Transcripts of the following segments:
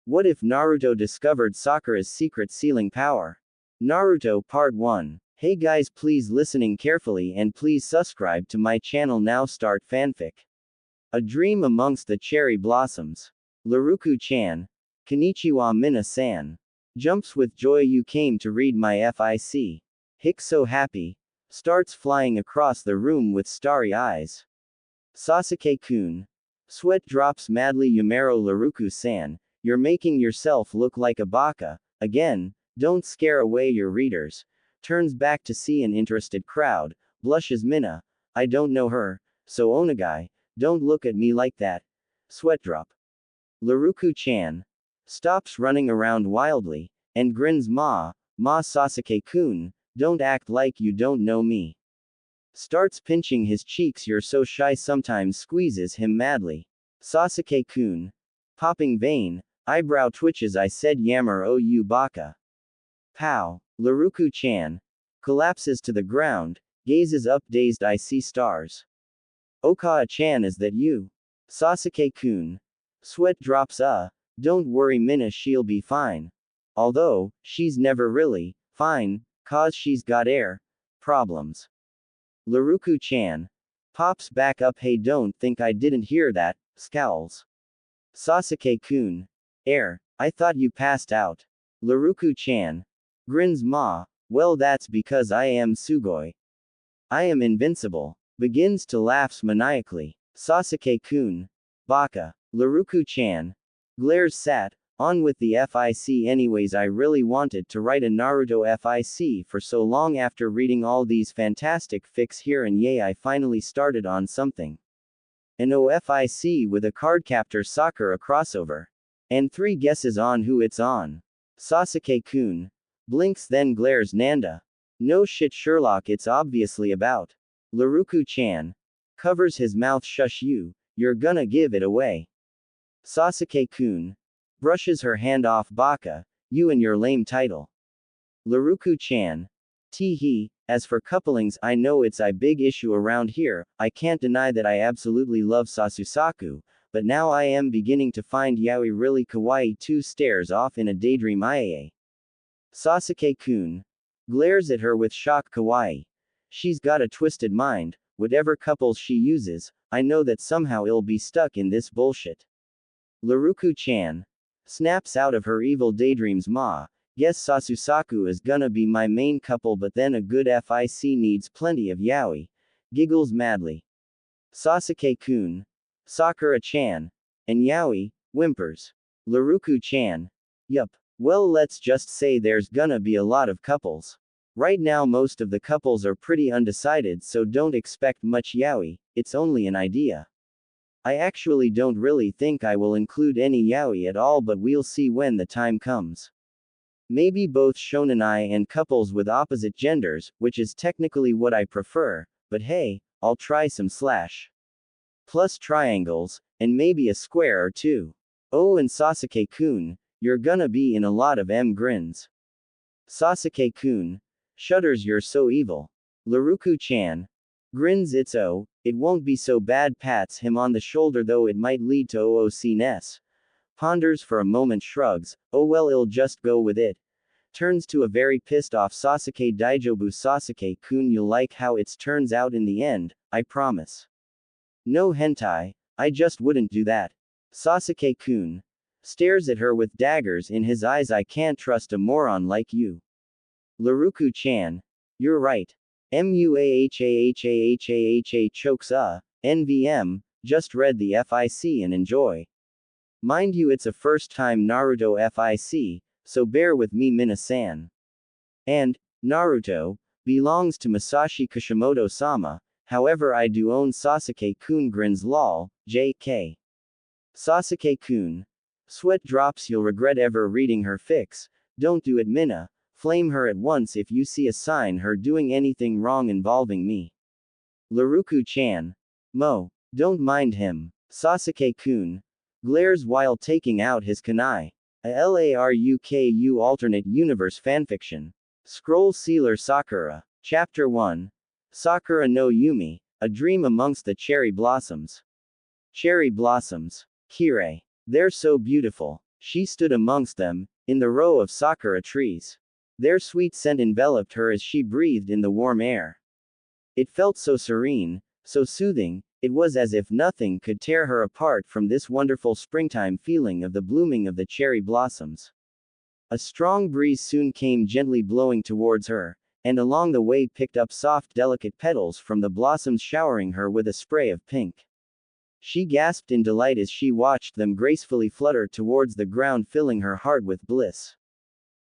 What if Naruto discovered Sakura's secret sealing power? Naruto Part 1. Hey guys, please listening carefully and please subscribe to my channel now. Start fanfic. A dream amongst the cherry blossoms. Laruku-chan. Konnichiwa Mina-san. Jumps with joy you came to read my fic. Hick so happy. Starts flying across the room with starry eyes. Sasuke-kun. Sweat drops madly. Yumero Laruku-san. You're making yourself look like a baka. Again, don't scare away your readers. Turns back to see an interested crowd. Blushes Mina. I don't know her, so Onagai, don't look at me like that. Sweat drop. Laruku-chan. Stops running around wildly, and grins Ma Sasuke-kun, don't act like you don't know me. Starts pinching his cheeks. You're so shy. Sometimes squeezes him madly. Sasuke-kun. Popping vein. Eyebrow twitches. I said yammer oh you baka. Pow. Laruku-chan. Collapses to the ground, gazes up dazed. I see stars. Okawa-chan, is that you? Sasuke-kun. Sweat drops. Don't worry Mina, she'll be fine. Although, she's never really fine, cause she's got problems. Laruku-chan. Pops back up. Hey, don't think I didn't hear that. Scowls. Sasuke-kun. I thought you passed out. Laruku-chan. Grins Ma. Well, that's because I am Sugoi. I am invincible. Begins to laugh maniacally. Sasuke-kun. Baka. Laruku-chan. Glares sat on with the fic. Anyways, I really wanted to write a Naruto fic for so long. After reading all these fantastic fics here and yay, I finally started on something. An OFIC with a cardcaptor Sakura crossover. And 3 guesses on who it's on. Sasuke-kun. Blinks then glares. Nanda. No shit Sherlock, it's obviously about. Laruku-chan. Covers his mouth. Shush you, you're gonna give it away. Sasuke-kun. Brushes her hand off. Baka, you and your lame title. Laruku-chan. Tee-hee, as for couplings, I know it's a big issue around here. I can't deny that I absolutely love Sasusaku, but now I am beginning to find yaoi really kawaii too. Stares off in a daydream. Iae. Sasuke-kun. Glares at her with shock. Kawaii. She's got a twisted mind. Whatever couples she uses, I know that somehow it'll be stuck in this bullshit. Laruku-chan. Snaps out of her evil daydreams. Guess Sasusaku is gonna be my main couple, but then a good fic needs plenty of yaoi. Giggles madly. Sasuke-kun. Sakura-chan. And yaoi, whimpers. Laruku-chan. Yup. Well, let's just say there's gonna be a lot of couples. Right now most of the couples are pretty undecided, so don't expect much yaoi, it's only an idea. I actually don't really think I will include any yaoi at all, but we'll see when the time comes. Maybe both shonenai and couples with opposite genders, which is technically what I prefer, but hey, I'll try some slash plus triangles, and maybe a square or two. Oh, and Sasuke-kun, you're gonna be in a lot of grins. Sasuke-kun. Shudders. You're so evil. Laruku-chan. Grins. It won't be so bad. Pats him on the shoulder, though it might lead to OOC-ness. Ponders for a moment. Shrugs. Oh well, I'll just go with it. Turns to a very pissed off Sasuke. Daijobu Sasuke-kun, you'll like how it turns out in the end, I promise. No hentai. I just wouldn't do that. Sasuke-kun. Stares at her with daggers in his eyes. I can't trust a moron like you. Laruku-chan. You're right. Muahahahahaha chokes. NVM, just read the fic and enjoy. Mind you, it's a first time Naruto fic, so bear with me Mina-san. And, Naruto, belongs to Masashi Kishimoto-sama, however I do own Sasuke-kun. Grins. Lol, JK. Sasuke-kun. Sweat drops. You'll regret ever reading her fics. Don't do it Mina. Flame her at once if you see a sign her doing anything wrong involving me. Laruku-chan. Don't mind him. Sasuke-kun. Glares while taking out his kunai. A LARUKU alternate universe fanfiction. Scroll Sealer Sakura. Chapter 1. Sakura no Yumi, a dream amongst the cherry blossoms. Cherry blossoms. Kirei. They're so beautiful. She stood amongst them, in the row of sakura trees. Their sweet scent enveloped her as she breathed in the warm air. It felt so serene, so soothing, it was as if nothing could tear her apart from this wonderful springtime feeling of the blooming of the cherry blossoms. A strong breeze soon came gently blowing towards her, and along the way picked up soft delicate petals from the blossoms, showering her with a spray of pink. She gasped in delight as she watched them gracefully flutter towards the ground, filling her heart with bliss.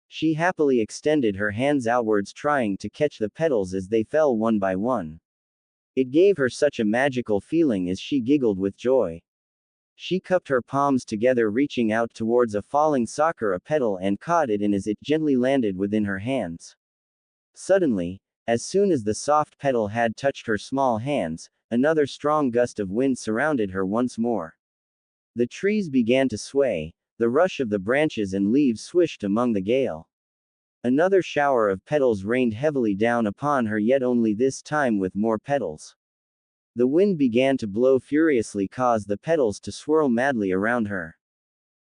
She happily extended her hands outwards, trying to catch the petals as they fell one by one. It gave her such a magical feeling as she giggled with joy. She cupped her palms together, reaching out towards a falling sakura petal and caught it in as it gently landed within her hands. Suddenly, as soon as the soft petal had touched her small hands, another strong gust of wind surrounded her once more. The trees began to sway, the rush of the branches and leaves swished among the gale. Another shower of petals rained heavily down upon her, yet only this time with more petals. The wind began to blow furiously, caused the petals to swirl madly around her.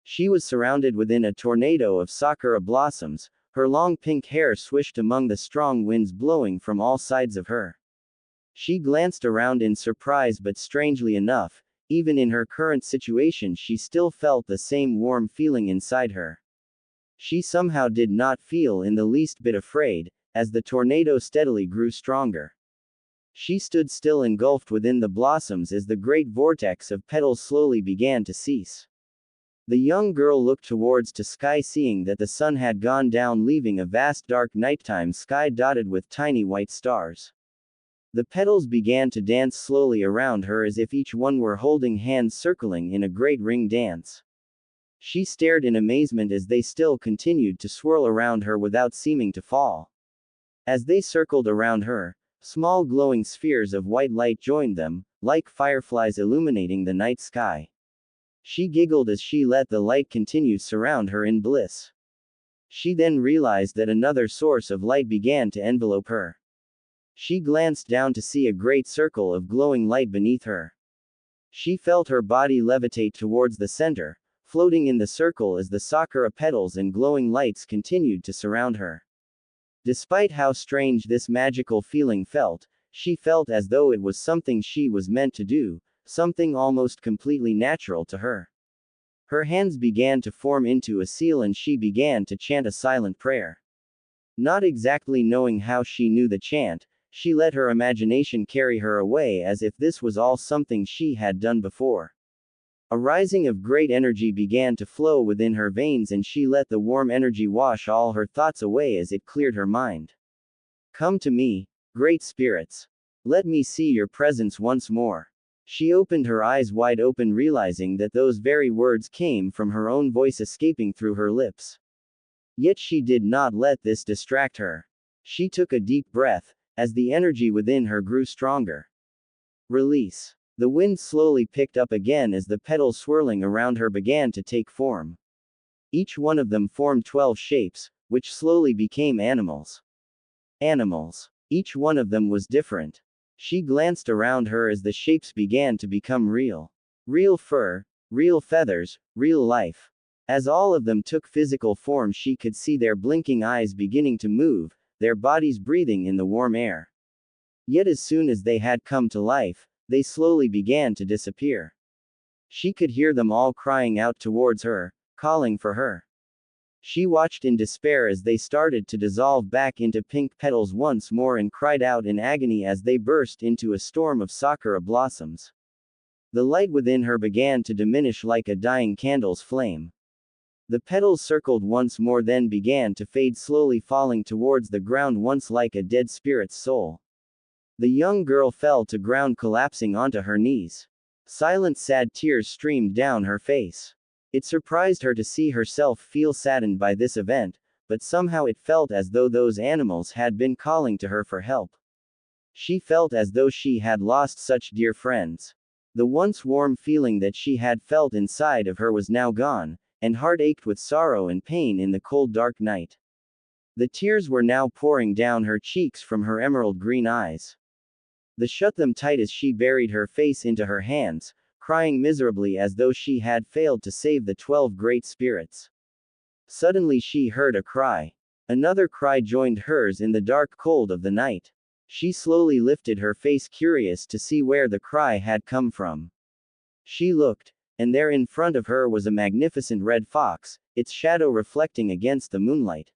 She was surrounded within a tornado of sakura blossoms, her long pink hair swished among the strong winds blowing from all sides of her. She glanced around in surprise, but strangely enough, even in her current situation she still felt the same warm feeling inside her. She somehow did not feel in the least bit afraid, as the tornado steadily grew stronger. She stood still, engulfed within the blossoms as the great vortex of petals slowly began to cease. The young girl looked towards the sky, seeing that the sun had gone down, leaving a vast dark nighttime sky dotted with tiny white stars. The petals began to dance slowly around her as if each one were holding hands, circling in a great ring dance. She stared in amazement as they still continued to swirl around her without seeming to fall. As they circled around her, small glowing spheres of white light joined them, like fireflies illuminating the night sky. She giggled as she let the light continue to surround her in bliss. She then realized that another source of light began to envelope her. She glanced down to see a great circle of glowing light beneath her. She felt her body levitate towards the center, floating in the circle as the sakura petals and glowing lights continued to surround her. Despite how strange this magical feeling felt, she felt as though it was something she was meant to do, something almost completely natural to her. Her hands began to form into a seal and she began to chant a silent prayer. Not exactly knowing how she knew the chant, she let her imagination carry her away as if this was all something she had done before. A rising of great energy began to flow within her veins and she let the warm energy wash all her thoughts away as it cleared her mind. Come to me, great spirits. Let me see your presence once more. She opened her eyes wide open, realizing that those very words came from her own voice escaping through her lips. Yet she did not let this distract her. She took a deep breath, as the energy within her grew stronger. Release. The wind slowly picked up again as the petals swirling around her began to take form. Each one of them formed 12 shapes, which slowly became animals. Animals. Each one of them was different. She glanced around her as the shapes began to become real. Real fur, real feathers, real life. As all of them took physical form, she could see their blinking eyes beginning to move, their bodies breathing in the warm air. Yet as soon as they had come to life, they slowly began to disappear. She could hear them all crying out towards her, calling for her. She watched in despair as they started to dissolve back into pink petals once more and cried out in agony as they burst into a storm of sakura blossoms. The light within her began to diminish like a dying candle's flame. The petals circled once more, then began to fade, slowly falling towards the ground once like a dead spirit's soul. The young girl fell to ground, collapsing onto her knees. Silent sad tears streamed down her face. It surprised her to see herself feel saddened by this event, but somehow it felt as though those animals had been calling to her for help. She felt as though she had lost such dear friends. The once warm feeling that she had felt inside of her was now gone, and heart ached with sorrow and pain in the cold dark night. The tears were now pouring down her cheeks from her emerald green eyes. They shut them tight as she buried her face into her hands, crying miserably as though she had failed to save the 12 great spirits. Suddenly she heard a cry. Another cry joined hers in the dark cold of the night. She slowly lifted her face, curious to see where the cry had come from. She looked, and there in front of her was a magnificent red fox, its shadow reflecting against the moonlight.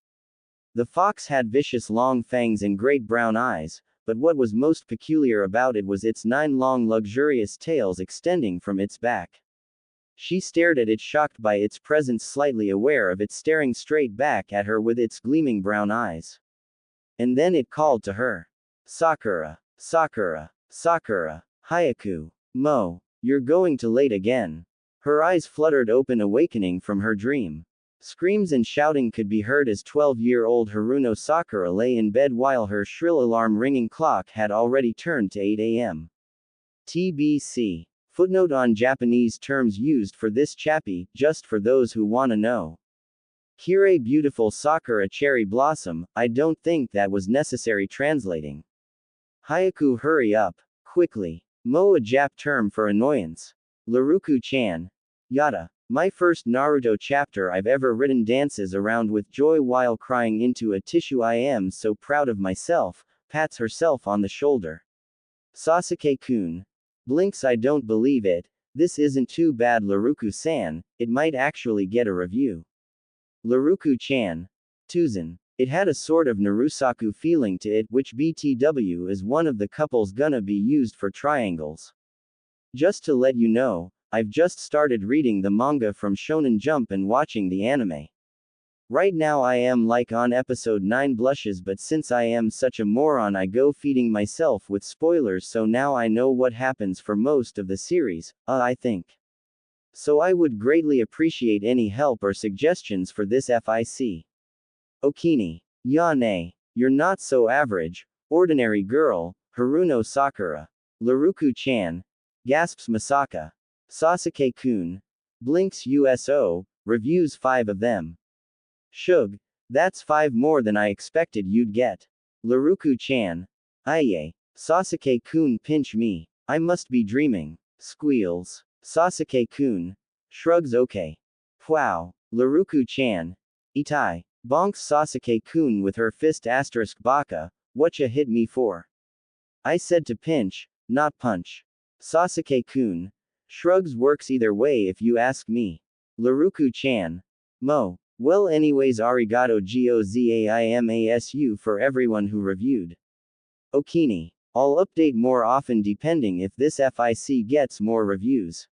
The fox had vicious long fangs and great brown eyes, but what was most peculiar about it was its 9 long luxurious tails extending from its back. She stared at it, shocked by its presence, slightly aware of it staring straight back at her with its gleaming brown eyes. And then it called to her. Sakura, Sakura, Sakura, Hyaku, Mo, you're going to late again. Her eyes fluttered open, awakening from her dream. Screams and shouting could be heard as 12-year-old Haruno Sakura lay in bed while her shrill alarm-ringing clock had already turned to 8 a.m. TBC. Footnote on Japanese terms used for this chappie, just for those who wanna know. Kire beautiful Sakura cherry blossom, I don't think that was necessary translating. Hyaku hurry up. Quickly. Mo a Jap term for annoyance. Laruku-chan. Yada. My first Naruto chapter I've ever written, dances around with joy while crying into a tissue. I am so proud of myself, pats herself on the shoulder. Sasuke-kun. Blinks, I don't believe it, this isn't too bad Laruku-san, it might actually get a review. Laruku-chan. Tuzan. It had a sort of Narusaku feeling to it, which BTW is one of the couples gonna be used for triangles. Just to let you know, I've just started reading the manga from Shonen Jump and watching the anime. Right now I am like on episode 9 blushes, but since I am such a moron I go feeding myself with spoilers, so now I know what happens for most of the series, I think. So I would greatly appreciate any help or suggestions for this FIC. Okini. Yane. You're not so average, ordinary girl, Haruno Sakura. Laruku-chan. Gasps Masaka. Sasuke-kun. Blinks USO, reviews 5 of them. Shug. That's 5 more than I expected you'd get. Laruku-chan. Aye. Sasuke-kun pinch me. I must be dreaming. Squeals. Sasuke-kun. Shrugs okay. Wow. Laruku-chan. Itai. Bonks Sasuke-kun with her fist asterisk baka, whatcha hit me for? I said to pinch, not punch. Sasuke-kun. Shrugs, works either way if you ask me. Laruku-chan. Mo. Well anyways, arigato gozaimasu for everyone who reviewed. Okini. I'll update more often depending if this FIC gets more reviews.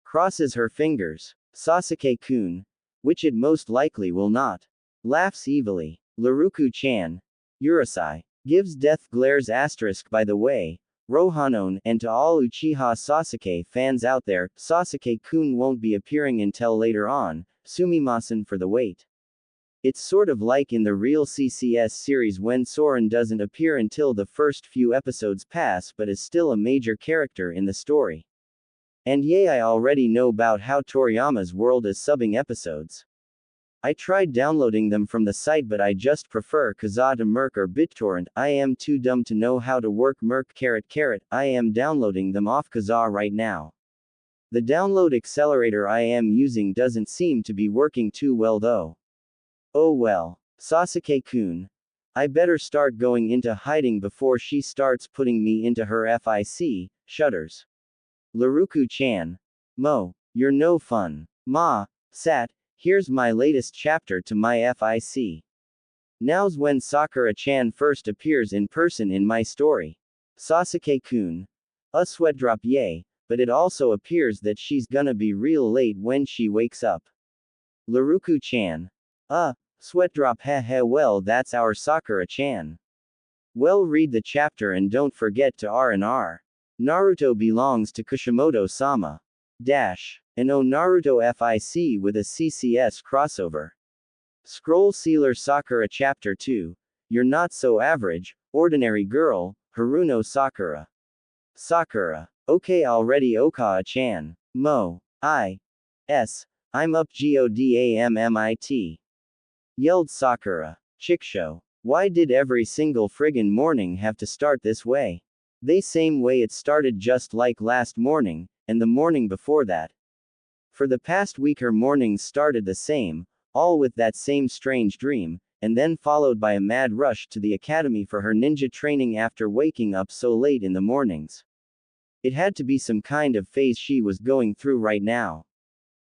Crosses her fingers. Sasuke-kun. Which it most likely will not. Laughs evilly. Laruku-chan. Urusai. Gives death glares asterisk by the way. Rohanon, and to all Uchiha Sasuke fans out there, Sasuke-kun won't be appearing until later on, sumimasen for the wait. It's sort of like in the real CCS series when Soren doesn't appear until the first few episodes pass but is still a major character in the story. And yay, I already know about how Toriyama's world is subbing episodes. I tried downloading them from the site but I just prefer Kazaa to Merc or BitTorrent. I am too dumb to know how to work Merc. I am downloading them off Kazaa right now. The download accelerator I am using doesn't seem to be working too well though. Oh well. Sasuke-kun. I better start going into hiding before she starts putting me into her FIC, shudders. Laruku-chan. Mo, you're no fun. Ma, sat, here's my latest chapter to my FIC. Now's when Sakura-chan first appears in person in my story. Sasuke-kun. A sweat drop, yay, but it also appears that she's gonna be real late when she wakes up. Laruku-chan. Sweat drop, heh, well that's our Sakura-chan. Well, read the chapter and don't forget to R&R. Naruto belongs to Kishimoto-sama. An O Naruto FIC with a CCS crossover. Scroll Sealer Sakura Chapter 2. You're not so average, ordinary girl, Haruno Sakura. Sakura. Okay already Okawa-chan. Mo. I'm up godammit. Yelled Sakura. Chickshow. Why did every single friggin' morning have to start this way? They same way it started just like last morning, and the morning before that. For the past week her mornings started the same, all with that same strange dream, and then followed by a mad rush to the academy for her ninja training after waking up so late in the mornings. It had to be some kind of phase she was going through right now.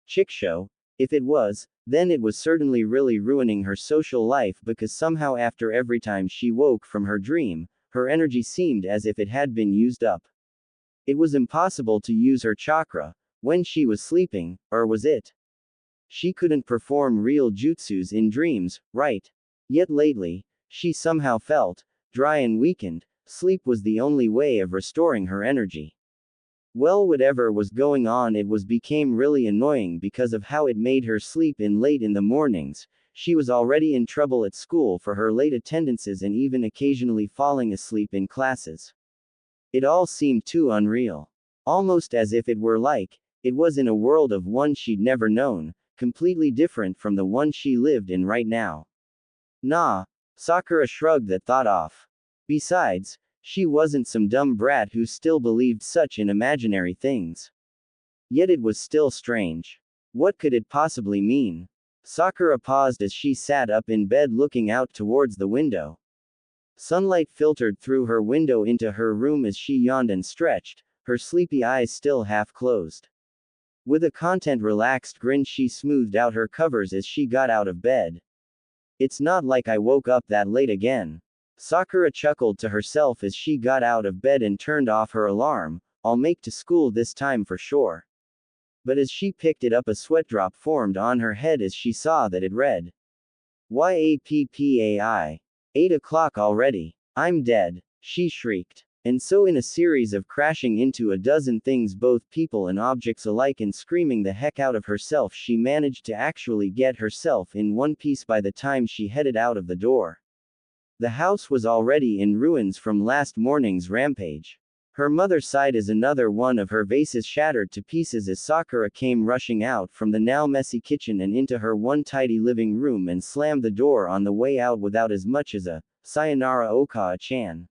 Chick show. If it was, then it was certainly really ruining her social life because somehow after every time she woke from her dream, her energy seemed as if it had been used up. It was impossible to use her chakra when she was sleeping, or was it? She couldn't perform real jutsus in dreams, right? Yet lately, she somehow felt dry and weakened. Sleep was the only way of restoring her energy. Well, whatever was going on, it became really annoying because of how it made her sleep in late in the mornings. She was already in trouble at school for her late attendances and even occasionally falling asleep in classes. It all seemed too unreal. Almost as if it were like, it was in a world of one she'd never known, completely different from the one she lived in right now. Nah, Sakura shrugged that thought off. Besides, she wasn't some dumb brat who still believed such in imaginary things. Yet it was still strange. What could it possibly mean? Sakura paused as she sat up in bed looking out towards the window. Sunlight filtered through her window into her room as she yawned and stretched, her sleepy eyes still half closed. With a content relaxed grin she smoothed out her covers as she got out of bed. It's not like I woke up that late again. Sakura chuckled to herself as she got out of bed and turned off her alarm. I'll make to school this time for sure. But as she picked it up, a sweat drop formed on her head as she saw that it read YAPPAI. 8 o'clock already. I'm dead, she shrieked. And so, in a series of crashing into a dozen things, both people and objects alike, and screaming the heck out of herself, she managed to actually get herself in one piece by the time she headed out of the door. The house was already in ruins from last morning's rampage. Her mother sighed as another one of her vases shattered to pieces as Sakura came rushing out from the now messy kitchen and into her one tidy living room and slammed the door on the way out without as much as a "Sayonara Okawa-chan."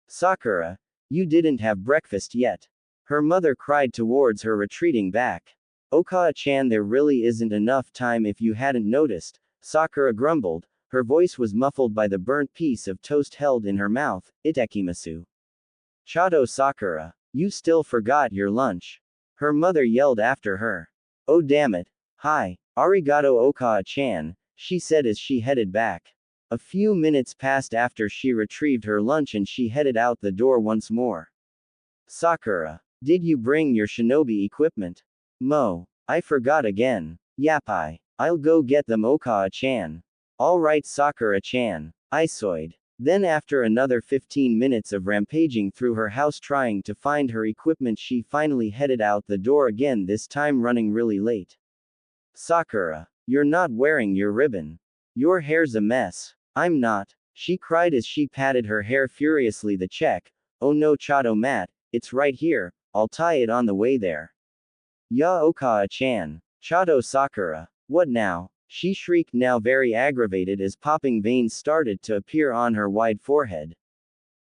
Sakura, you didn't have breakfast yet. Her mother cried towards her retreating back. Okawa-chan, there really isn't enough time if you hadn't noticed, Sakura grumbled. Her voice was muffled by the burnt piece of toast held in her mouth. Itakimasu. Chato Sakura, you still forgot your lunch. Her mother yelled after her. Oh damn it. Hi, arigato Okawa-chan, she said as she headed back. A few minutes passed after she retrieved her lunch and she headed out the door once more. Sakura, did you bring your shinobi equipment? I forgot again. Yapai. I'll go get them, Okawa-chan. Alright, Sakura-chan. I sighed. Then after another 15 minutes of rampaging through her house trying to find her equipment, she finally headed out the door again, this time running really late. Sakura, you're not wearing your ribbon. Your hair's a mess. I'm not, she cried as she patted her hair furiously. The check. Oh no, Chato Matt, it's right here, I'll tie it on the way there. Ya Okawa-chan. Chato Sakura. What now? She shrieked, now very aggravated as popping veins started to appear on her wide forehead.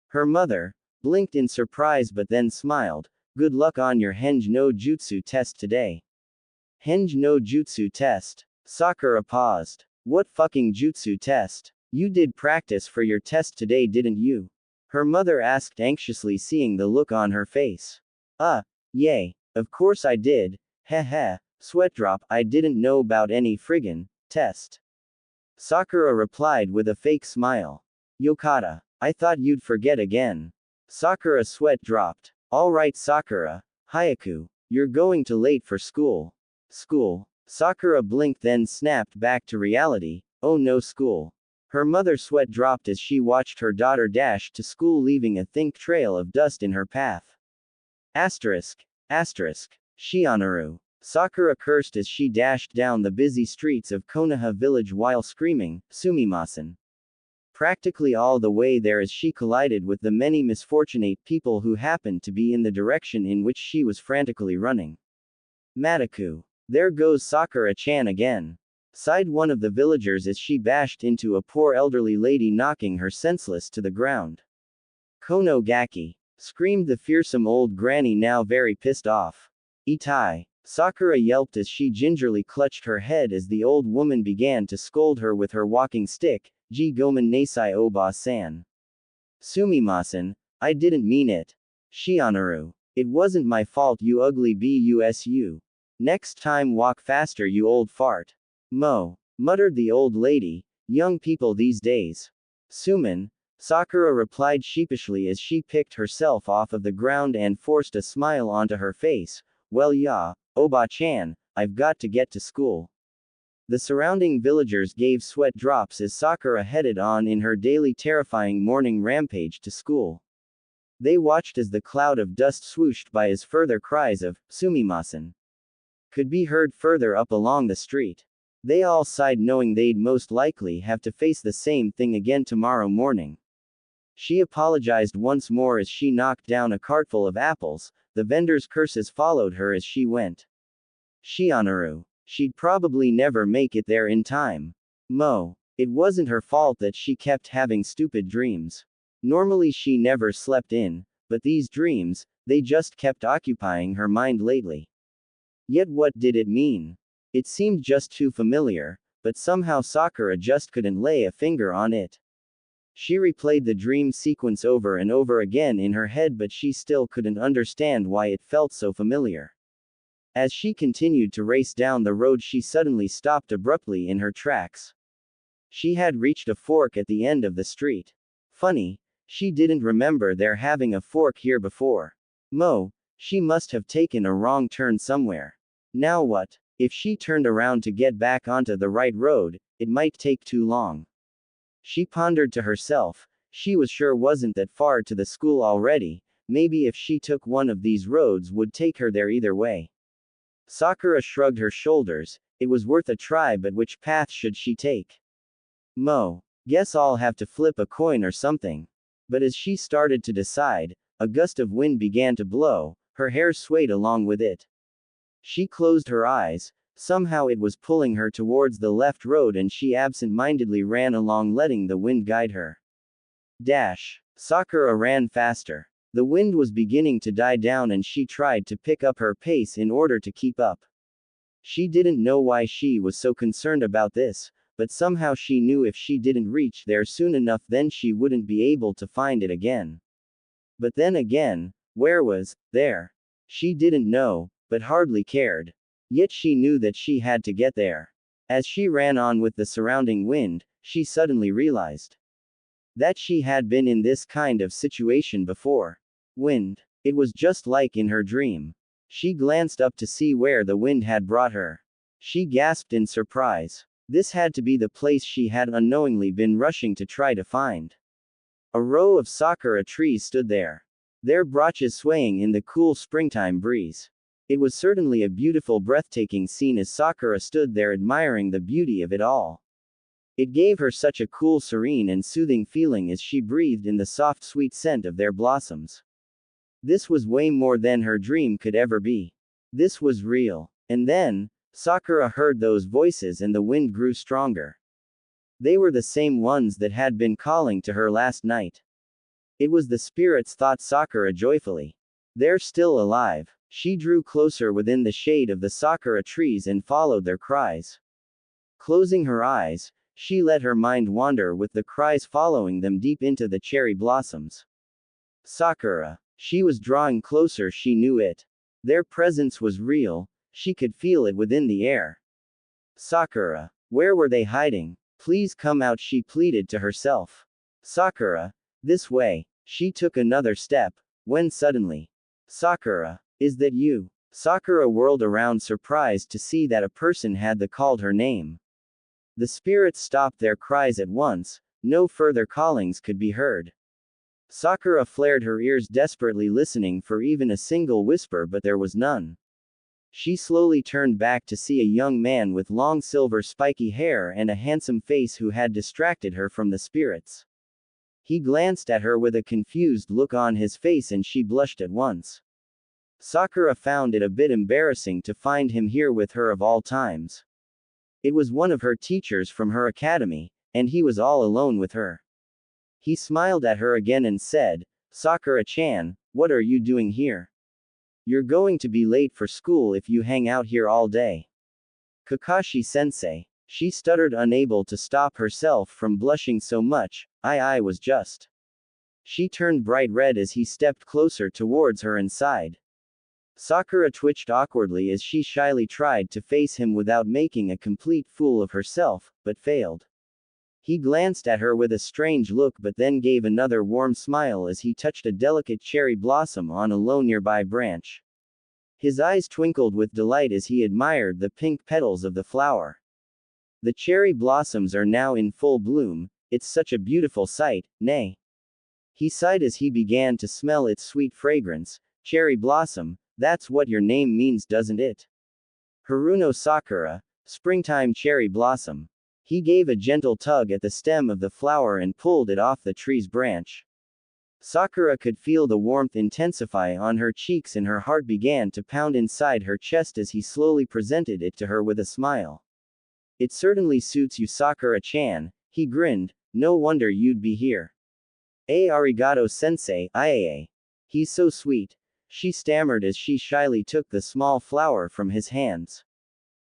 Her mother blinked in surprise but then smiled. Good luck on your Henge no Jutsu test today. Henge no Jutsu test? Sakura paused. What fucking jutsu test? You did practice for your test today, didn't you? Her mother asked anxiously, seeing the look on her face. Yay. Of course I did. Heh heh. Sweat drop, I didn't know about any friggin' test. Sakura replied with a fake smile. Yokata. I thought you'd forget again. Sakura's sweat dropped. Alright Sakura. Hayaku. You're going too late for school. School? Sakura blinked then snapped back to reality. Oh no, school. Her mother's sweat dropped as she watched her daughter dash to school, leaving a thick trail of dust in her path. Asterisk. Shionaru. Sakura cursed as she dashed down the busy streets of Konoha village while screaming, Sumimasen. Practically all the way there as she collided with the many misfortunate people who happened to be in the direction in which she was frantically running. Mataku. There goes Sakura-chan again. Sighed one of the villagers as she bashed into a poor elderly lady, knocking her senseless to the ground. Kono Gaki. Screamed the fearsome old granny, now very pissed off. Itai. Sakura yelped as she gingerly clutched her head as the old woman began to scold her with her walking stick. Ji gomen nasai oba-san. Sumimasen, I didn't mean it. Shianaru. It wasn't my fault, you ugly busu. Next time walk faster, you old fart. Mo. Muttered the old lady. Young people these days. Suman. Sakura replied sheepishly as she picked herself off of the ground and forced a smile onto her face. Well, yeah, Oba-chan, I've got to get to school. The surrounding villagers gave sweat drops as Sakura headed on in her daily terrifying morning rampage to school. They watched as the cloud of dust swooshed by as further cries of Sumimasen could be heard further up along the street. They all sighed knowing they'd most likely have to face the same thing again tomorrow morning. She apologized once more as she knocked down a cartful of apples. The vendor's curses followed her as she went. Shianaru. She'd probably never make it there in time. Mo. It wasn't her fault that she kept having stupid dreams. Normally she never slept in, but these dreams, they just kept occupying her mind lately. Yet what did it mean? It seemed just too familiar, but somehow Sakura just couldn't lay a finger on it. She replayed the dream sequence over and over again in her head, but she still couldn't understand why it felt so familiar. As she continued to race down the road, she suddenly stopped abruptly in her tracks. She had reached a fork at the end of the street. Funny, she didn't remember there having a fork here before. Mo, she must have taken a wrong turn somewhere. Now what? If she turned around to get back onto the right road, it might take too long. She pondered to herself. She was sure wasn't that far to the school already. Maybe if she took one of these roads would take her there either way. Sakura shrugged her shoulders. It was worth a try, but which path should she take? Mo. Guess I'll have to flip a coin or something. But as she started to decide, a gust of wind began to blow. Her hair swayed along with it. She closed her eyes. Somehow it was pulling her towards the left road and she absent-mindedly ran along, letting the wind guide her. Dash. Sakura ran faster. The wind was beginning to die down and she tried to pick up her pace in order to keep up. She didn't know why she was so concerned about this, but somehow she knew if she didn't reach there soon enough then she wouldn't be able to find it again. But then again, where was there? She didn't know, but hardly cared. Yet she knew that she had to get there. As she ran on with the surrounding wind, she suddenly realized that she had been in this kind of situation before. Wind. It was just like in her dream. She glanced up to see where the wind had brought her. She gasped in surprise. This had to be the place she had unknowingly been rushing to try to find. A row of sakura trees stood there, their branches swaying in the cool springtime breeze. It was certainly a beautiful, breathtaking scene as Sakura stood there admiring the beauty of it all. It gave her such a cool, serene, and soothing feeling as she breathed in the soft, sweet scent of their blossoms. This was way more than her dream could ever be. This was real. And then, Sakura heard those voices and the wind grew stronger. They were the same ones that had been calling to her last night. It was the spirits, thought Sakura joyfully. They're still alive. She drew closer within the shade of the sakura trees and followed their cries. Closing her eyes, she let her mind wander with the cries following them deep into the cherry blossoms. Sakura. She was drawing closer, she knew it. Their presence was real, she could feel it within the air. Sakura. Where were they hiding? Please come out, she pleaded to herself. Sakura. This way. She took another step, when suddenly. Sakura. Is that you? Sakura whirled around, surprised to see that a person had called her name. The spirits stopped their cries at once. No further callings could be heard. Sakura flared her ears, desperately listening for even a single whisper, but there was none. She slowly turned back to see a young man with long silver spiky hair and a handsome face who had distracted her from the spirits. He glanced at her with a confused look on his face and she blushed at once. Sakura found it a bit embarrassing to find him here with her of all times. It was one of her teachers from her academy, and he was all alone with her. He smiled at her again and said, Sakura-chan, what are you doing here? You're going to be late for school if you hang out here all day. Kakashi-sensei. She stuttered, unable to stop herself from blushing so much. I was just. She turned bright red as he stepped closer towards her and sighed. Sakura twitched awkwardly as she shyly tried to face him without making a complete fool of herself, but failed. He glanced at her with a strange look but then gave another warm smile as he touched a delicate cherry blossom on a low nearby branch. His eyes twinkled with delight as he admired the pink petals of the flower. The cherry blossoms are now in full bloom, it's such a beautiful sight, nay. He sighed as he began to smell its sweet fragrance. Cherry blossom, that's what your name means, doesn't it? Haruno Sakura, springtime cherry blossom. He gave a gentle tug at the stem of the flower and pulled it off the tree's branch. Sakura could feel the warmth intensify on her cheeks and her heart began to pound inside her chest as he slowly presented it to her with a smile. It certainly suits you, Sakura-chan, he grinned, no wonder you'd be here. Arigato sensei, Iae. He's so sweet, she stammered as she shyly took the small flower from his hands.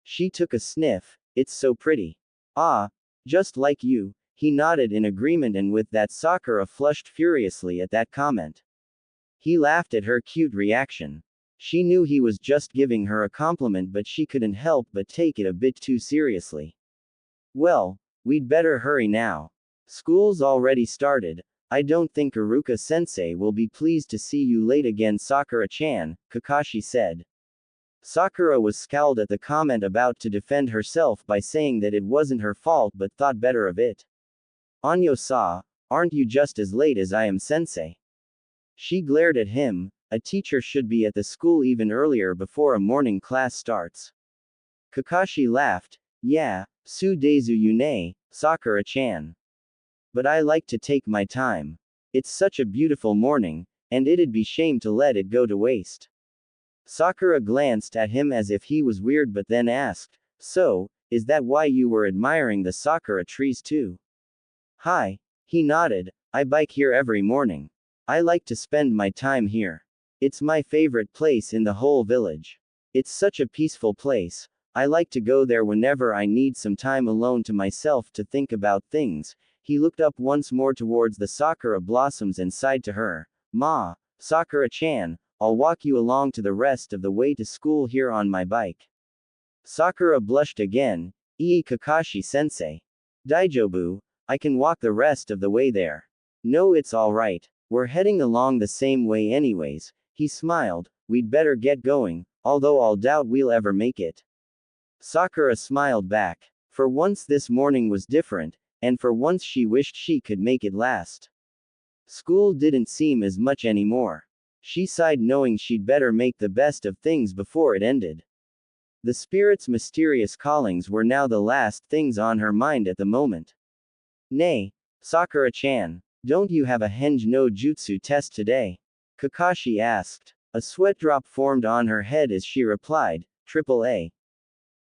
She took a sniff, it's so pretty. Ah, just like you, he nodded in agreement, and with that Sakura flushed furiously at that comment. He laughed at her cute reaction. She knew he was just giving her a compliment but she couldn't help but take it a bit too seriously. Well, we'd better hurry now. School's already started. I don't think Iruka-sensei will be pleased to see you late again, Sakura-chan, Kakashi said. Sakura was scowled at the comment, about to defend herself by saying that it wasn't her fault but thought better of it. Anyo-sa, aren't you just as late as I am, sensei? She glared at him. A teacher should be at the school even earlier before a morning class starts. Kakashi laughed. Yeah, su desu yune, Sakura-chan. But I like to take my time. It's such a beautiful morning, and it'd be shame to let it go to waste. Sakura glanced at him as if he was weird but then asked, so, is that why you were admiring the sakura trees too? Hi. He nodded. I bike here every morning. I like to spend my time here. It's my favorite place in the whole village. It's such a peaceful place. I like to go there whenever I need some time alone to myself to think about things. He looked up once more towards the sakura blossoms and sighed to her. Ma, Sakura-chan, I'll walk you along to the rest of the way to school here on my bike. Sakura blushed again. Kakashi-sensei. Daijobu, I can walk the rest of the way there. No, it's alright. We're heading along the same way anyways. He smiled. We'd better get going, although I'll doubt we'll ever make it. Sakura smiled back. For once this morning was different, and for once she wished she could make it last. School didn't seem as much anymore. She sighed, knowing she'd better make the best of things before it ended. The spirit's mysterious callings were now the last things on her mind at the moment. Nay, Sakura-chan, don't you have a Henge no Jutsu test today? Kakashi asked. A sweat drop formed on her head as she replied, AAA.